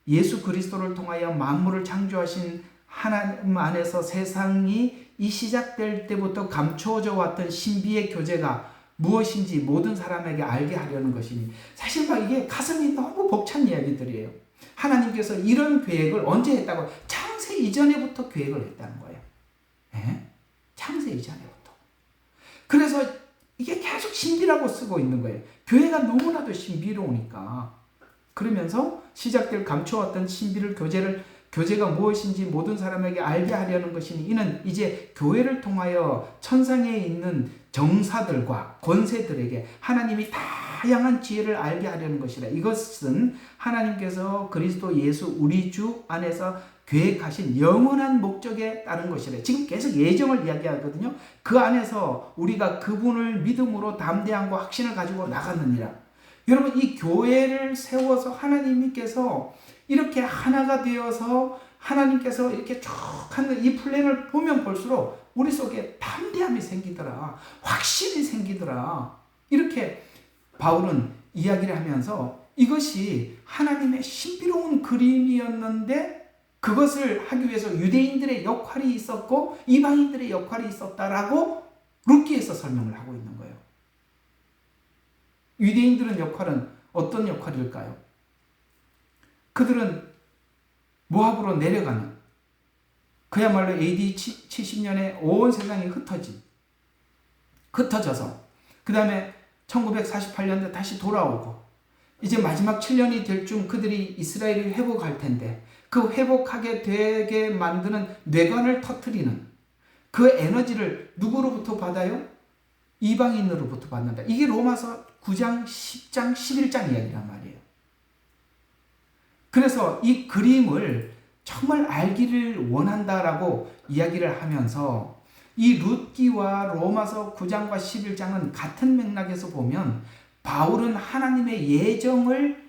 예수 그리스도를 통하여 만물을 창조하신 하나님 안에서 세상이 이 시작될 때부터 감추어져 왔던 신비의 교제가 무엇인지 모든 사람에게 알게 하려는 것이니 사실 막 이게 가슴이 너무 벅찬 이야기들이에요. 하나님께서 이런 계획을 언제 했다고? 창세 이전에부터 계획을 했다는 거예요. 네? 창세 이전에부터. 그래서 이게 계속 신비라고 쓰고 있는 거예요. 교회가 너무나도 신비로우니까. 그러면서 시작될 감추어왔던 신비를 교제가 무엇인지 모든 사람에게 알게 하려는 것이니 이는 이제 교회를 통하여 천상에 있는 정사들과 권세들에게 하나님이 다양한 지혜를 알게 하려는 것이라. 이것은 하나님께서 그리스도 예수 우리 주 안에서 계획하신 영원한 목적에 따른 것이라. 지금 계속 예정을 이야기하거든요. 그 안에서 우리가 그분을 믿음으로 담대함과 확신을 가지고 나갔느니라. 여러분 이 교회를 세워서 하나님께서 이렇게 하나가 되어서 하나님께서 이렇게 쭉 하는 이 플랜을 보면 볼수록 우리 속에 담대함이 생기더라. 확신이 생기더라. 이렇게 바울은 이야기를 하면서 이것이 하나님의 신비로운 그림이었는데 그것을 하기 위해서 유대인들의 역할이 있었고 이방인들의 역할이 있었다라고 룻기에서 설명을 하고 있는 거예요. 유대인들의 역할은 어떤 역할일까요? 그들은 모압으로 내려가는 그야말로 AD 70년에 온 세상이 흩어져서 그 다음에 1948년에 다시 돌아오고 이제 마지막 7년이 될 쯤 그들이 이스라엘을 회복할 텐데 그 회복하게 되게 만드는 뇌관을 터뜨리는 그 에너지를 누구로부터 받아요? 이방인으로부터 받는다. 이게 로마서 9장, 10장, 11장 이야기란 말이에요. 그래서 이 그림을 정말 알기를 원한다라고 이야기를 하면서 이 룻기와 로마서 9장과 11장은 같은 맥락에서 보면 바울은 하나님의 예정을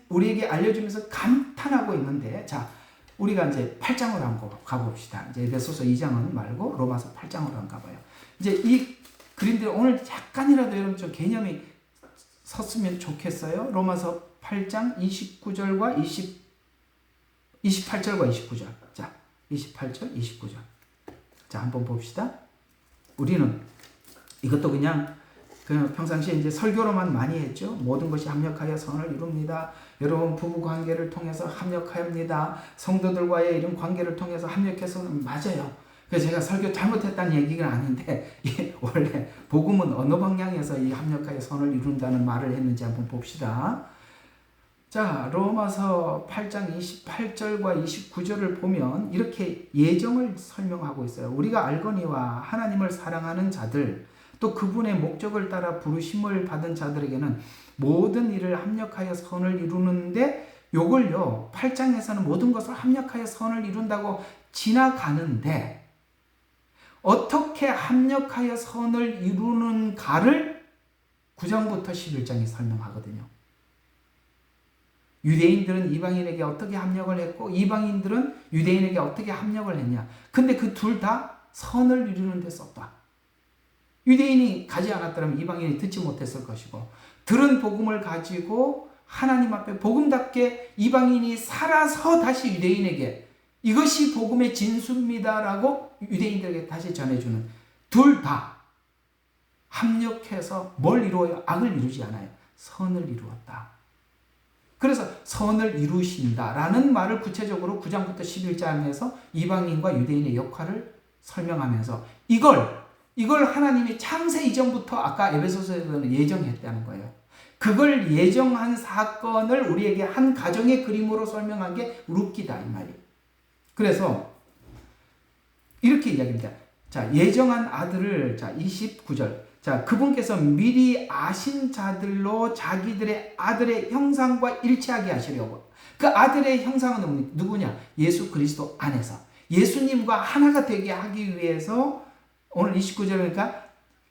우리에게 알려주면서 감탄하고 있는데 자 우리가 이제 8장으로 한번 가봅시다. 이제 에베소서 2장은 말고 로마서 8장으로 한번 가봐요. 이제 이 그림들 오늘 약간이라도 여러분 좀 개념이 섰으면 좋겠어요. 로마서 8장 29절과 28절과 29절. 자, 28절, 29절. 자, 자, 한번 봅시다. 우리는 이것도 그냥 평상시에 이제 설교로만 많이 했죠. 모든 것이 합력하여 선을 이룹니다. 여러분 부부 관계를 통해서 합력합니다. 성도들과의 이런 관계를 통해서 합력해서는 맞아요. 그래서 제가 설교 잘못했다는 얘기가 아닌데 원래 복음은 어느 방향에서 이 합력하여 선을 이룬다는 말을 했는지 한번 봅시다. 자, 로마서 8장 28절과 29절을 보면 이렇게 예정을 설명하고 있어요. 우리가 알거니와 하나님을 사랑하는 자들 또 그분의 목적을 따라 부르심을 받은 자들에게는 모든 일을 합력하여 선을 이루는데, 요걸요 8장에서는 모든 것을 합력하여 선을 이룬다고 지나가는데 어떻게 합력하여 선을 이루는가를 9장부터 11장이 설명하거든요. 유대인들은 이방인에게 어떻게 합력을 했고 이방인들은 유대인에게 어떻게 합력을 했냐. 근데 그 둘 다 선을 이루는 데 썼다. 유대인이 가지 않았더라면 이방인이 듣지 못했을 것이고, 들은 복음을 가지고 하나님 앞에 복음답게 이방인이 살아서 다시 유대인에게 이것이 복음의 진수입니다라고 유대인들에게 다시 전해주는, 둘 다 합력해서 뭘 이루어요? 악을 이루지 않아요. 선을 이루었다. 그래서 선을 이루신다라는 말을 구체적으로 9장부터 11장에서 이방인과 유대인의 역할을 설명하면서 이걸 하나님이 창세 이전부터 아까 에베소서에서는 예정했다는 거예요. 그걸 예정한 사건을 우리에게 한 가정의 그림으로 설명한 게 룻기다 이 말이에요. 그래서 이렇게 이야기합니다. 자, 예정한 아들을, 자 29절, 자 그분께서 미리 아신 자들로 자기들의 아들의 형상과 일치하게 하시려고. 그 아들의 형상은 누구냐? 예수 그리스도 안에서 예수님과 하나가 되게 하기 위해서 오늘 29절이니까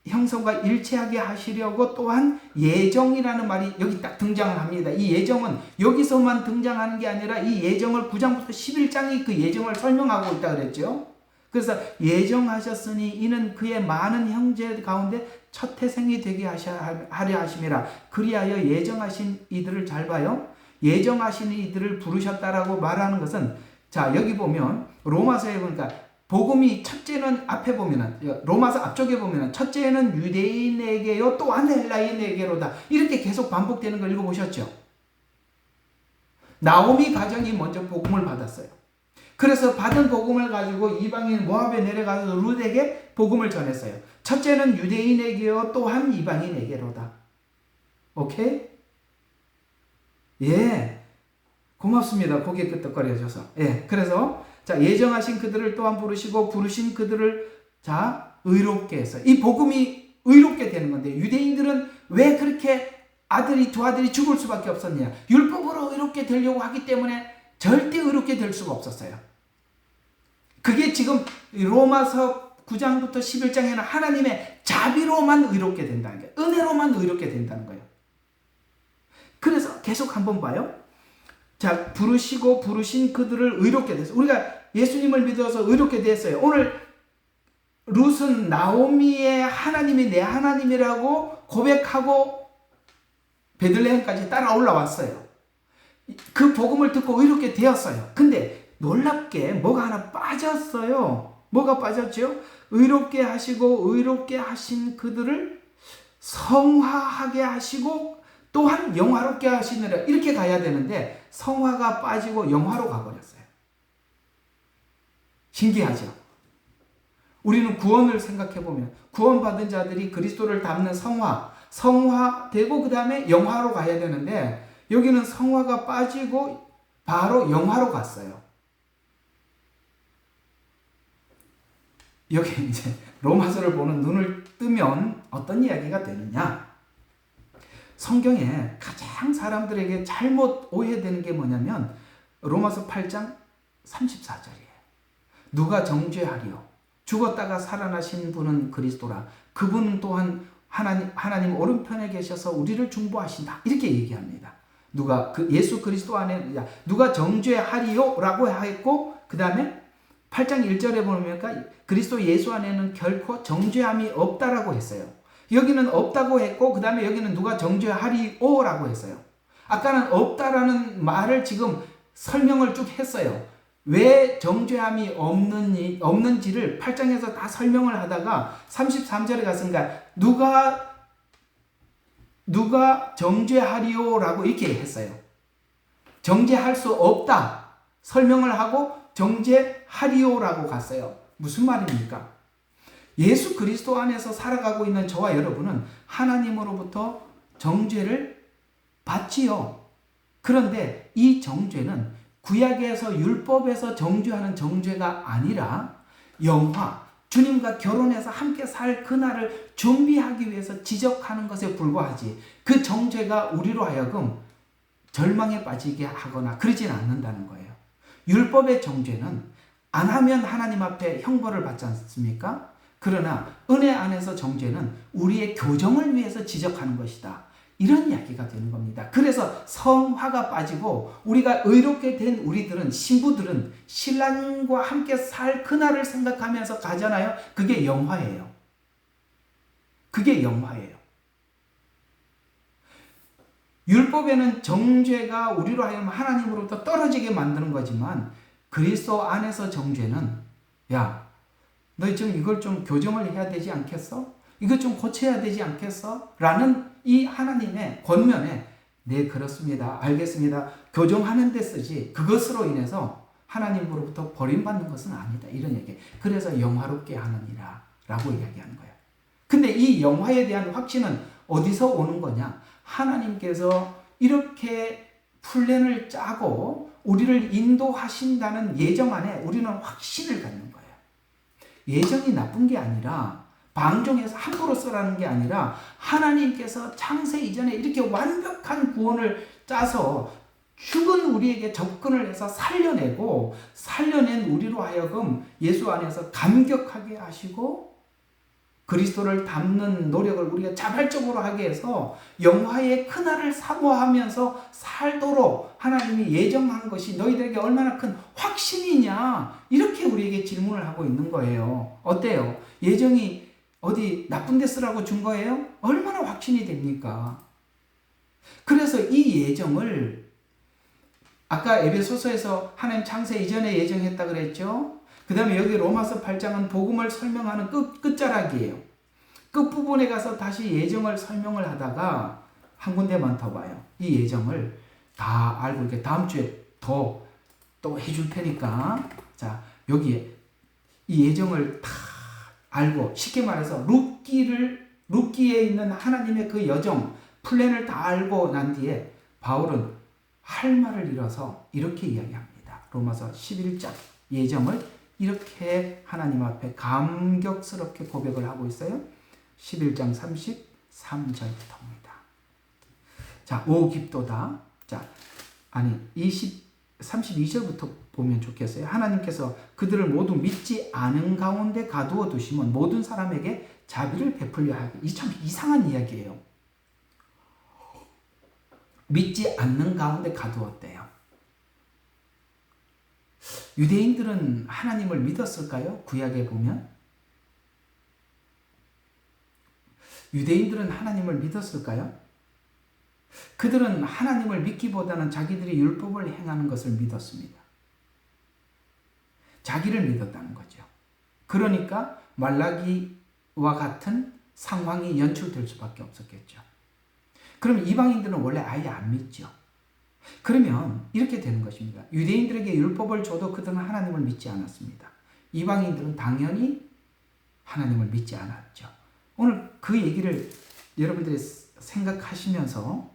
형성과 일치하게 하시려고 또한 예정이라는 말이 여기 딱 등장을 합니다. 이 예정은 여기서만 등장하는 게 아니라 이 예정을 9장부터 11장이 그 예정을 설명하고 있다 그랬죠. 그래서 예정하셨으니 이는 그의 많은 형제 가운데 첫 태생이 되게 하려 하심이라. 그리하여 예정하신 이들을, 잘 봐요. 예정하신 이들을 부르셨다라고 말하는 것은, 자 여기 보면 로마서에 보니까 복음이 첫째는 앞에 보면은 로마서 앞쪽에 보면은 첫째는 유대인에게요 또한 헬라인에게로다 이렇게 계속 반복되는 걸 읽어보셨죠? 나오미 가정이 먼저 복음을 받았어요. 그래서 받은 복음을 가지고 이방인 모압에 내려가서 룻에게 복음을 전했어요. 첫째는 유대인에게요 또한 이방인에게로다. 오케이? 예, 고맙습니다. 고개 끄덕거려줘서. 예, 그래서 자 예정하신 그들을 또한 부르시고 부르신 그들을 자 의롭게 해서, 이 복음이 의롭게 되는 건데 유대인들은 왜 그렇게 두 아들이 죽을 수밖에 없었냐? 율법으로 의롭게 되려고 하기 때문에 절대 의롭게 될 수가 없었어요. 그게 지금 로마서 9장부터 11장에는 하나님의 자비로만 의롭게 된다는 거예요. 은혜로만 의롭게 된다는 거예요. 그래서 계속 한번 봐요. 자, 부르시고 부르신 그들을 의롭게 됐어요. 우리가 예수님을 믿어서 의롭게 됐어요. 오늘 룻은 나오미의 하나님이 내 하나님이라고 고백하고 베들레헴까지 따라 올라왔어요. 그 복음을 듣고 의롭게 되었어요. 근데 놀랍게 뭐가 하나 빠졌어요. 뭐가 빠졌죠? 의롭게 하시고 의롭게 하신 그들을 성화하게 하시고 또한 영화롭게 하시느라, 이렇게 가야 되는데 성화가 빠지고 영화로 가버렸어요. 신기하죠? 우리는 구원을 생각해보면 구원받은 자들이 그리스도를 닮는 성화되고 그 다음에 영화로 가야 되는데 여기는 성화가 빠지고 바로 영화로 갔어요. 여기 이제 로마서를 보는 눈을 뜨면 어떤 이야기가 되느냐? 성경에 가장 사람들에게 잘못 오해되는 게 뭐냐면 로마서 8장 34절이에요. 누가 정죄하리요? 죽었다가 살아나신 분은 그리스도라. 그분 또한 하나님 오른편에 계셔서 우리를 중보하신다. 이렇게 얘기합니다. 누가 예수 그리스도 안에 누가 정죄하리요? 라고 했고 그 다음에 8장 1절에 보면 그리스도 예수 안에는 결코 정죄함이 없다라고 했어요. 여기는 없다고 했고 그 다음에 여기는 누가 정죄하리오라고 했어요. 아까는 없다라는 말을 지금 설명을 쭉 했어요. 왜 정죄함이 없는지를 8장에서 다 설명을 하다가 33절에 갔으니까 누가 정죄하리오라고 이렇게 했어요. 정죄할 수 없다 설명을 하고 정죄하리오라고 갔어요. 무슨 말입니까? 예수 그리스도 안에서 살아가고 있는 저와 여러분은 하나님으로부터 정죄를 받지요. 그런데 이 정죄는 구약에서 율법에서 정죄하는 정죄가 아니라 영화, 주님과 결혼해서 함께 살 그날을 준비하기 위해서 지적하는 것에 불과하지, 그 정죄가 우리로 하여금 절망에 빠지게 하거나 그러진 않는다는 거예요. 율법의 정죄는 안 하면 하나님 앞에 형벌을 받지 않습니까? 그러나 은혜 안에서 정죄는 우리의 교정을 위해서 지적하는 것이다. 이런 이야기가 되는 겁니다. 그래서 성화가 빠지고 우리가 의롭게 된 우리들은, 신부들은 신랑과 함께 살 그날을 생각하면서 가잖아요. 그게 영화예요. 그게 영화예요. 율법에는 정죄가 우리로 하여금 하나님으로부터 떨어지게 만드는 거지만 그리스도 안에서 정죄는, 야, 너 지금 이걸 좀 교정을 해야 되지 않겠어? 이거 좀 고쳐야 되지 않겠어? 라는 이 하나님의 권면에 네, 그렇습니다. 알겠습니다. 교정하는 데 쓰지 그것으로 인해서 하나님으로부터 버림받는 것은 아니다. 이런 얘기. 그래서 영화롭게 하느니라 라고 이야기하는 거예요. 근데 이 영화에 대한 확신은 어디서 오는 거냐? 하나님께서 이렇게 플랜을 짜고 우리를 인도하신다는 예정 안에 우리는 확신을 갖는 거예요. 예정이 나쁜 게 아니라, 방종해서 함부로 쓰라는 게 아니라, 하나님께서 창세 이전에 이렇게 완벽한 구원을 짜서 죽은 우리에게 접근을 해서 살려내고, 살려낸 우리로 하여금 예수 안에서 감격하게 하시고 그리스도를 닮는 노력을 우리가 자발적으로 하게 해서 영화의 그날을 사모하면서 살도록 하나님이 예정한 것이 너희들에게 얼마나 큰 확신이냐, 이렇게 우리에게 질문을 하고 있는 거예요. 어때요? 예정이 어디 나쁜 데 쓰라고 준 거예요? 얼마나 확신이 됩니까? 그래서 이 예정을 아까 에베소서에서 하나님 창세 이전에 예정했다 그랬죠? 그 다음에 여기 로마서 8장은 복음을 설명하는 끝자락이에요. 끝부분에 가서 다시 예정을 설명을 하다가 한 군데만 더 봐요. 이 예정을 다 알고 이렇게 다음 주에 더 또 해줄 테니까, 자, 여기에 이 예정을 다 알고, 쉽게 말해서 룻기에 있는 하나님의 그 여정, 플랜을 다 알고 난 뒤에 바울은 할 말을 잃어서 이렇게 이야기합니다. 로마서 11장 예정을 이렇게 하나님 앞에 감격스럽게 고백을 하고 있어요. 11장 33절부터입니다. 자, 오깁도다. 자, 아니 32절부터 보면 좋겠어요. 하나님께서 그들을 모두 믿지 않은 가운데 가두어 두시면 모든 사람에게 자비를 베풀려 하기. 이 참 이상한 이야기예요. 믿지 않는 가운데 가두었대요. 유대인들은 하나님을 믿었을까요? 구약에 보면 유대인들은 하나님을 믿었을까요? 그들은 하나님을 믿기보다는 자기들이 율법을 행하는 것을 믿었습니다. 자기를 믿었다는 거죠. 그러니까 말라기와 같은 상황이 연출될 수밖에 없었겠죠. 그럼 이방인들은 원래 아예 안 믿죠. 그러면 이렇게 되는 것입니다. 유대인들에게 율법을 줘도 그들은 하나님을 믿지 않았습니다. 이방인들은 당연히 하나님을 믿지 않았죠. 오늘 그 얘기를 여러분들이 생각하시면서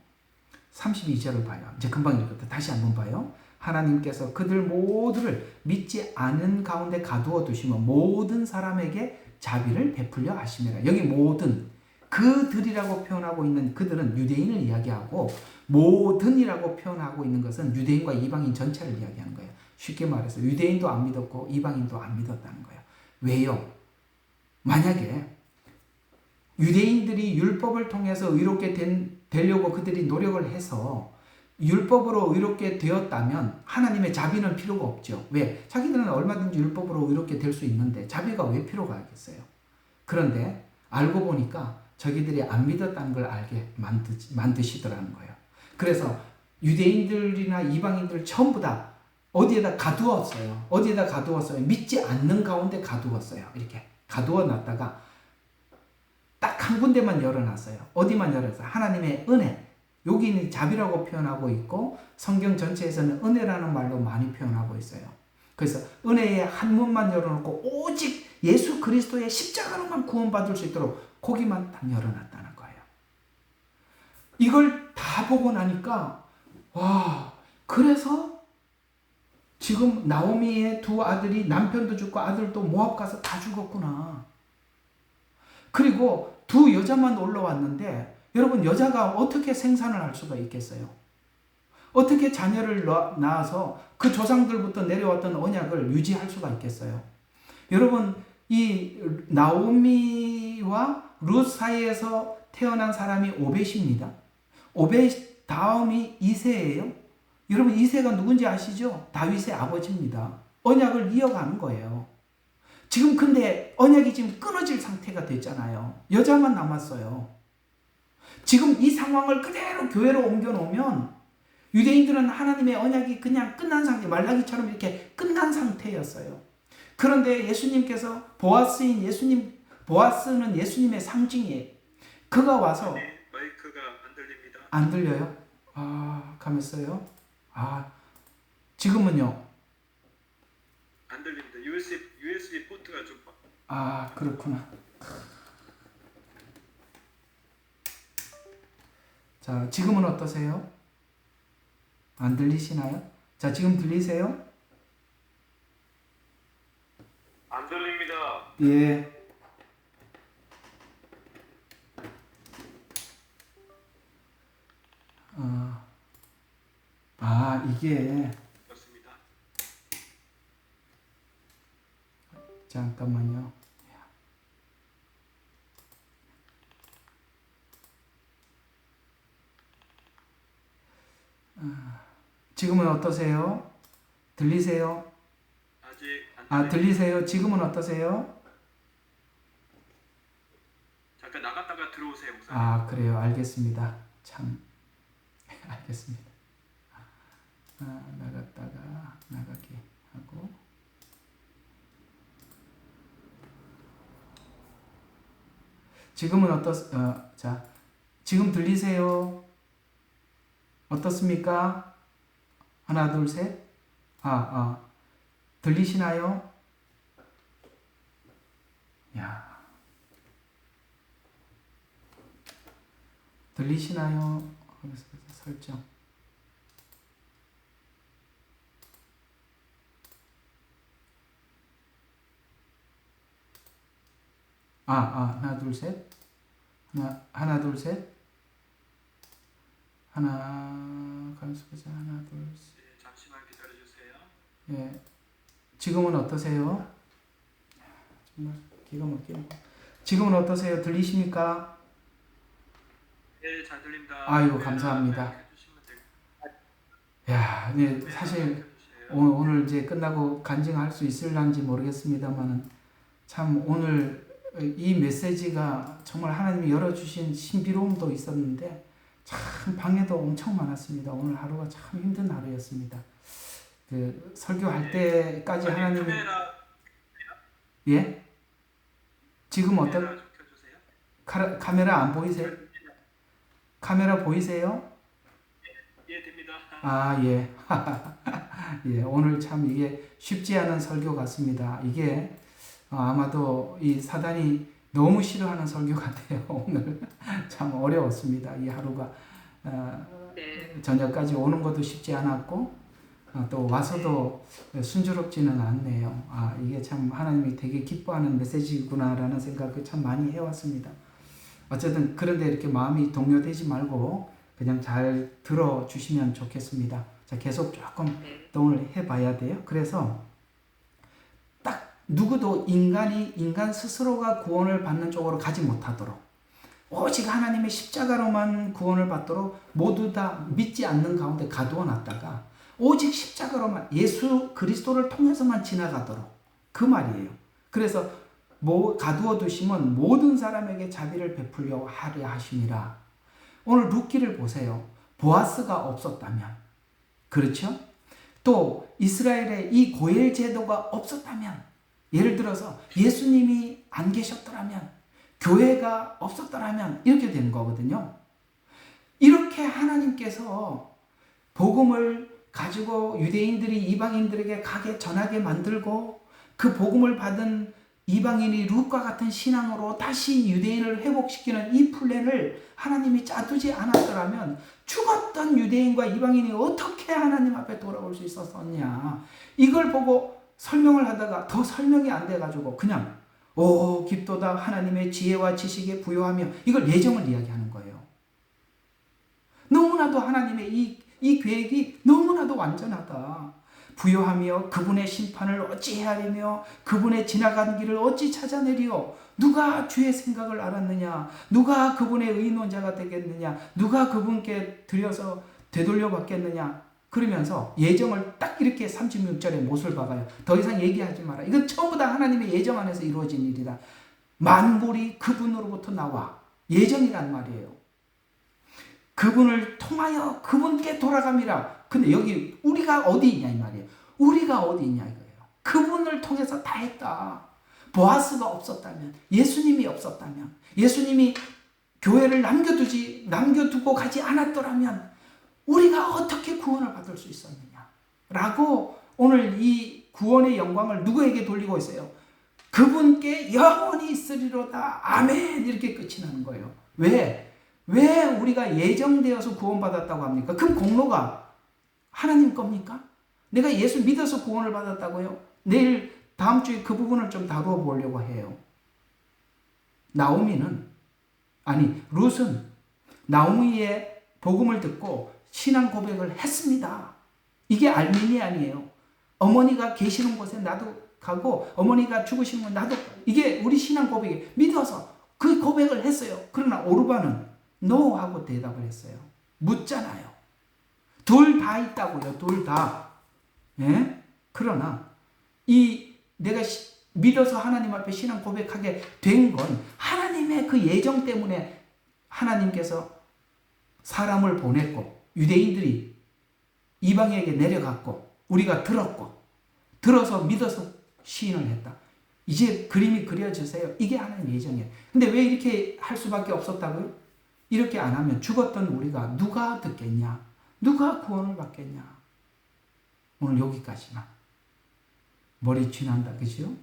32절을 봐요. 이제 금방 읽었다. 다시 한번 봐요. 하나님께서 그들 모두를 믿지 않은 가운데 가두어 두시면 모든 사람에게 자비를 베풀려 하심이라. 여기 모든, 그들이라고 표현하고 있는 그들은 유대인을 이야기하고, 모든이라고 표현하고 있는 것은 유대인과 이방인 전체를 이야기하는 거예요. 쉽게 말해서 유대인도 안 믿었고 이방인도 안 믿었다는 거예요. 왜요? 만약에 유대인들이 율법을 통해서 의롭게 되려고 그들이 노력을 해서 율법으로 의롭게 되었다면 하나님의 자비는 필요가 없죠. 왜? 자기들은 얼마든지 율법으로 의롭게 될 수 있는데 자비가 왜 필요가 있겠어요? 그런데 알고 보니까 저기들이 안 믿었다는 걸 알게 만드시더라는 거예요. 그래서 유대인들이나 이방인들 전부 다 어디에다 가두었어요. 어디에다 가두었어요. 믿지 않는 가운데 가두었어요. 이렇게 가두어 놨다가 딱 한 군데만 열어놨어요. 어디만 열었어요? 하나님의 은혜. 여기는 자비라고 표현하고 있고 성경 전체에서는 은혜라는 말로 많이 표현하고 있어요. 그래서 은혜의 한 문만 열어놓고 오직 예수 그리스도의 십자가로만 구원받을 수 있도록 거기만 딱 열어놨다는 거예요. 이걸 다 보고 나니까 와, 그래서 지금 나오미의 두 아들이 남편도 죽고 아들도 모압 가서 다 죽었구나. 그리고 두 여자만 올라왔는데 여러분, 여자가 어떻게 생산을 할 수가 있겠어요? 어떻게 자녀를 낳아서 그 조상들부터 내려왔던 언약을 유지할 수가 있겠어요? 여러분, 이 나오미와 룻 사이에서 태어난 사람이 오벳입니다. 오벳 다음이 이새예요. 여러분, 이새가 누군지 아시죠? 다윗의 아버지입니다. 언약을 이어가는 거예요. 지금 근데 언약이 지금 끊어질 상태가 됐잖아요. 여자만 남았어요. 지금 이 상황을 그대로 교회로 옮겨놓으면 유대인들은 하나님의 언약이 그냥 끝난 상태, 말라기처럼 이렇게 끝난 상태였어요. 그런데 예수님께서 보아스인 보아스는 예수님의 상징이에요. 그가 와서 마이크가 안 들립니다. 안 들려요? 가면서요? 지금은요? 안 들립니다. USB 포트가 좀 그렇구나. 자, 지금은 어떠세요? 안 들리시나요? 자, 지금 들리세요? 안 들립니다. 예. 이게 그렇습니다. 잠깐만요. 지금은 어떠세요? 들리세요? 아직 안 들립니다. 들리세요? 지금은 어떠세요? 잠깐 나갔다가 들어오세요, 목사님. 그래요. 알겠습니다. 참. 알겠습니다. 나갔다가 나가게 하고. 지금은 자, 지금 들리세요? 어떻습니까? 하나, 둘, 셋. 들리시나요? 야. 들리시나요? 설정. 하나, 둘, 셋. 하나, 둘, 셋. 가면서 보자. 하나, 둘, 셋. 네, 잠시만 기다려주세요. 예. 지금은 어떠세요? 정말 기가 막히네. 지금은 어떠세요? 들리십니까? 네, 잘 들립니다. 아이고, 감사합니다. 해주시면 돼요. 야, 네, 사실 해주세요. 오늘 이제 끝나고 간증할 수 있을런지 모르겠습니다만 참 오늘 이 메시지가 정말 하나님이 열어주신 신비로움도 있었는데 참 방해도 엄청 많았습니다. 오늘 하루가 참 힘든 하루였습니다. 그 설교할 때까지 하나님이 예? 지금 카메라 좀 켜주세요. 카메라 안 보이세요? 카메라 보이세요? 예, 됩니다. 예. 예, 오늘 참 이게 쉽지 않은 설교 같습니다. 이게 아마도 이 사단이 너무 싫어하는 설교 같아요. 오늘 참 어려웠습니다. 이 하루가 네. 저녁까지 오는 것도 쉽지 않았고 또 와서도 순조롭지는 않네요. 이게 참 하나님이 되게 기뻐하는 메시지구나라는 생각을 참 많이 해왔습니다. 어쨌든 그런데 이렇게 마음이 동요되지 말고 그냥 잘 들어주시면 좋겠습니다. 자, 계속 조금 또 오늘 해봐야 돼요. 그래서 딱 누구도 인간 스스로가 구원을 받는 쪽으로 가지 못하도록 오직 하나님의 십자가로만 구원을 받도록 모두 다 믿지 않는 가운데 가두어 놨다가 오직 십자가로만 예수 그리스도를 통해서만 지나가도록 그 말이에요. 그래서 가두어 두시면 모든 사람에게 자비를 베풀려 하려 하심이라. 오늘 룻기를 보세요. 보아스가 없었다면, 그렇죠? 또 이스라엘에 이 고엘 제도가 없었다면, 예를 들어서 예수님이 안 계셨더라면, 교회가 없었더라면 이렇게 되는 거거든요. 이렇게 하나님께서 복음을 가지고 유대인들이 이방인들에게 가게 전하게 만들고, 그 복음을 받은 이방인이 룻과 같은 신앙으로 다시 유대인을 회복시키는 이 플랜을 하나님이 짜두지 않았더라면 죽었던 유대인과 이방인이 어떻게 하나님 앞에 돌아올 수 있었었냐. 이걸 보고 설명을 하다가 더 설명이 안 돼가지고 그냥 오 깊도다 하나님의 지혜와 지식에 부요하며, 이걸 예정을 이야기하는 거예요. 너무나도 하나님의 이 계획이 너무나도 완전하다. 부요하며 그분의 심판을 어찌 헤아리며 그분의 지나간 길을 어찌 찾아내리오. 누가 주의 생각을 알았느냐. 누가 그분의 의논자가 되겠느냐. 누가 그분께 들여서 되돌려 받겠느냐. 그러면서 예정을 딱 이렇게 36절에 못을 박아요. 더 이상 얘기하지 마라. 이건 전부 다 하나님의 예정 안에서 이루어진 일이다. 만물이 그분으로부터 나와. 예정이란 말이에요. 그분을 통하여 그분께 돌아갑니다. 근데 여기 우리가 어디 있냐 이 말이에요. 우리가 어디 있냐 이거예요. 그분을 통해서 다 했다. 보아스가 없었다면, 예수님이 없었다면, 예수님이 교회를 남겨두고 가지 않았더라면 우리가 어떻게 구원을 받을 수 있었느냐 라고 오늘 이 구원의 영광을 누구에게 돌리고 있어요? 그분께 영원히 있으리로다. 아멘. 이렇게 끝이 나는 거예요. 왜 우리가 예정되어서 구원받았다고 합니까? 그럼 공로가 하나님 겁니까? 내가 예수 믿어서 구원을 받았다고요? 내일 다음 주에 그 부분을 좀 다루어 보려고 해요. 룻은 나오미의 복음을 듣고 신앙 고백을 했습니다. 이게 알미니안이에요. 어머니가 계시는 곳에 나도 가고 어머니가 죽으시는 곳에 나도 가고. 이게 우리 신앙 고백이 믿어서 그 고백을 했어요. 그러나 오르반은 no 하고 대답을 했어요. 묻잖아요. 둘 다 있다고요. 둘 다. 예? 그러나 내가 믿어서 하나님 앞에 신앙 고백하게 된 건 하나님의 그 예정 때문에 하나님께서 사람을 보냈고 유대인들이 이방에게 내려갔고 우리가 들어서 믿어서 시인을 했다. 이제 그림이 그려지세요. 이게 하나님의 예정이에요. 근데 왜 이렇게 할 수밖에 없었다고요? 이렇게 안 하면 죽었던 우리가 누가 듣겠냐? 누가 구원을 받겠냐? 오늘 여기까지만. 머리 쥐난다. 그죠?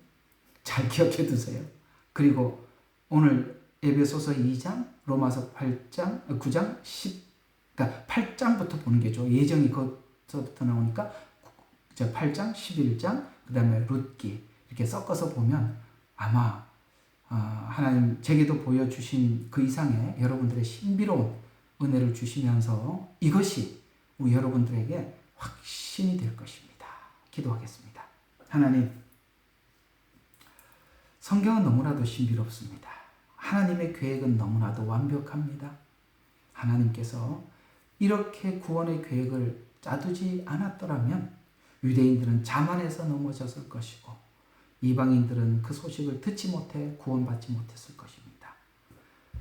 잘 기억해 두세요. 그리고 오늘 에베소서 2장, 로마서 8장, 9장, 그러니까 8장부터 보는 게 좋아요. 예정이 거기서부터 나오니까 8장, 11장, 그 다음에 룻기 이렇게 섞어서 보면 아마 하나님 제게도 보여주신 그 이상의 여러분들의 신비로운 은혜를 주시면서 이것이 우리 여러분들에게 확신이 될 것입니다. 기도하겠습니다. 하나님, 성경은 너무나도 신비롭습니다. 하나님의 계획은 너무나도 완벽합니다. 하나님께서 이렇게 구원의 계획을 짜두지 않았더라면 유대인들은 자만해서 넘어졌을 것이고 이방인들은 그 소식을 듣지 못해 구원받지 못했을 것입니다.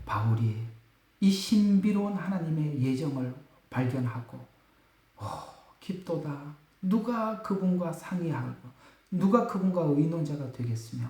바울이 이 신비로운 하나님의 예정을 발견하고 깊도다. 누가 그분과 상의하고 누가 그분과 의논자가 되겠으며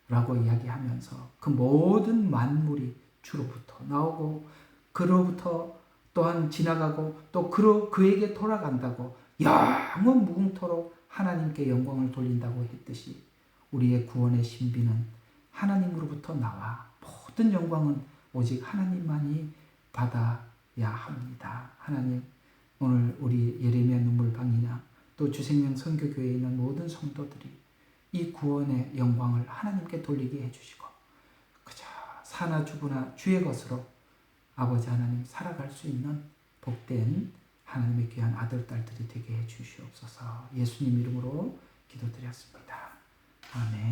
라고 이야기하면서 그 모든 만물이 주로부터 나오고 그로부터 또한 지나가고 또 그에게 돌아간다고 영원 무궁토록 하나님께 영광을 돌린다고 했듯이 우리의 구원의 신비는 하나님으로부터 나와 모든 영광은 오직 하나님만이 받아야 합니다. 하나님, 오늘 우리 예레미야 눈물방이나 또 주생명 선교교회에 있는 모든 성도들이 이 구원의 영광을 하나님께 돌리게 해주시고 그저 사나 죽으나 주의 것으로 아버지 하나님 살아갈 수 있는 복된 하나님의 귀한 아들, 딸들이 되게 해주시옵소서. 예수님 이름으로 기도드렸습니다. 아멘.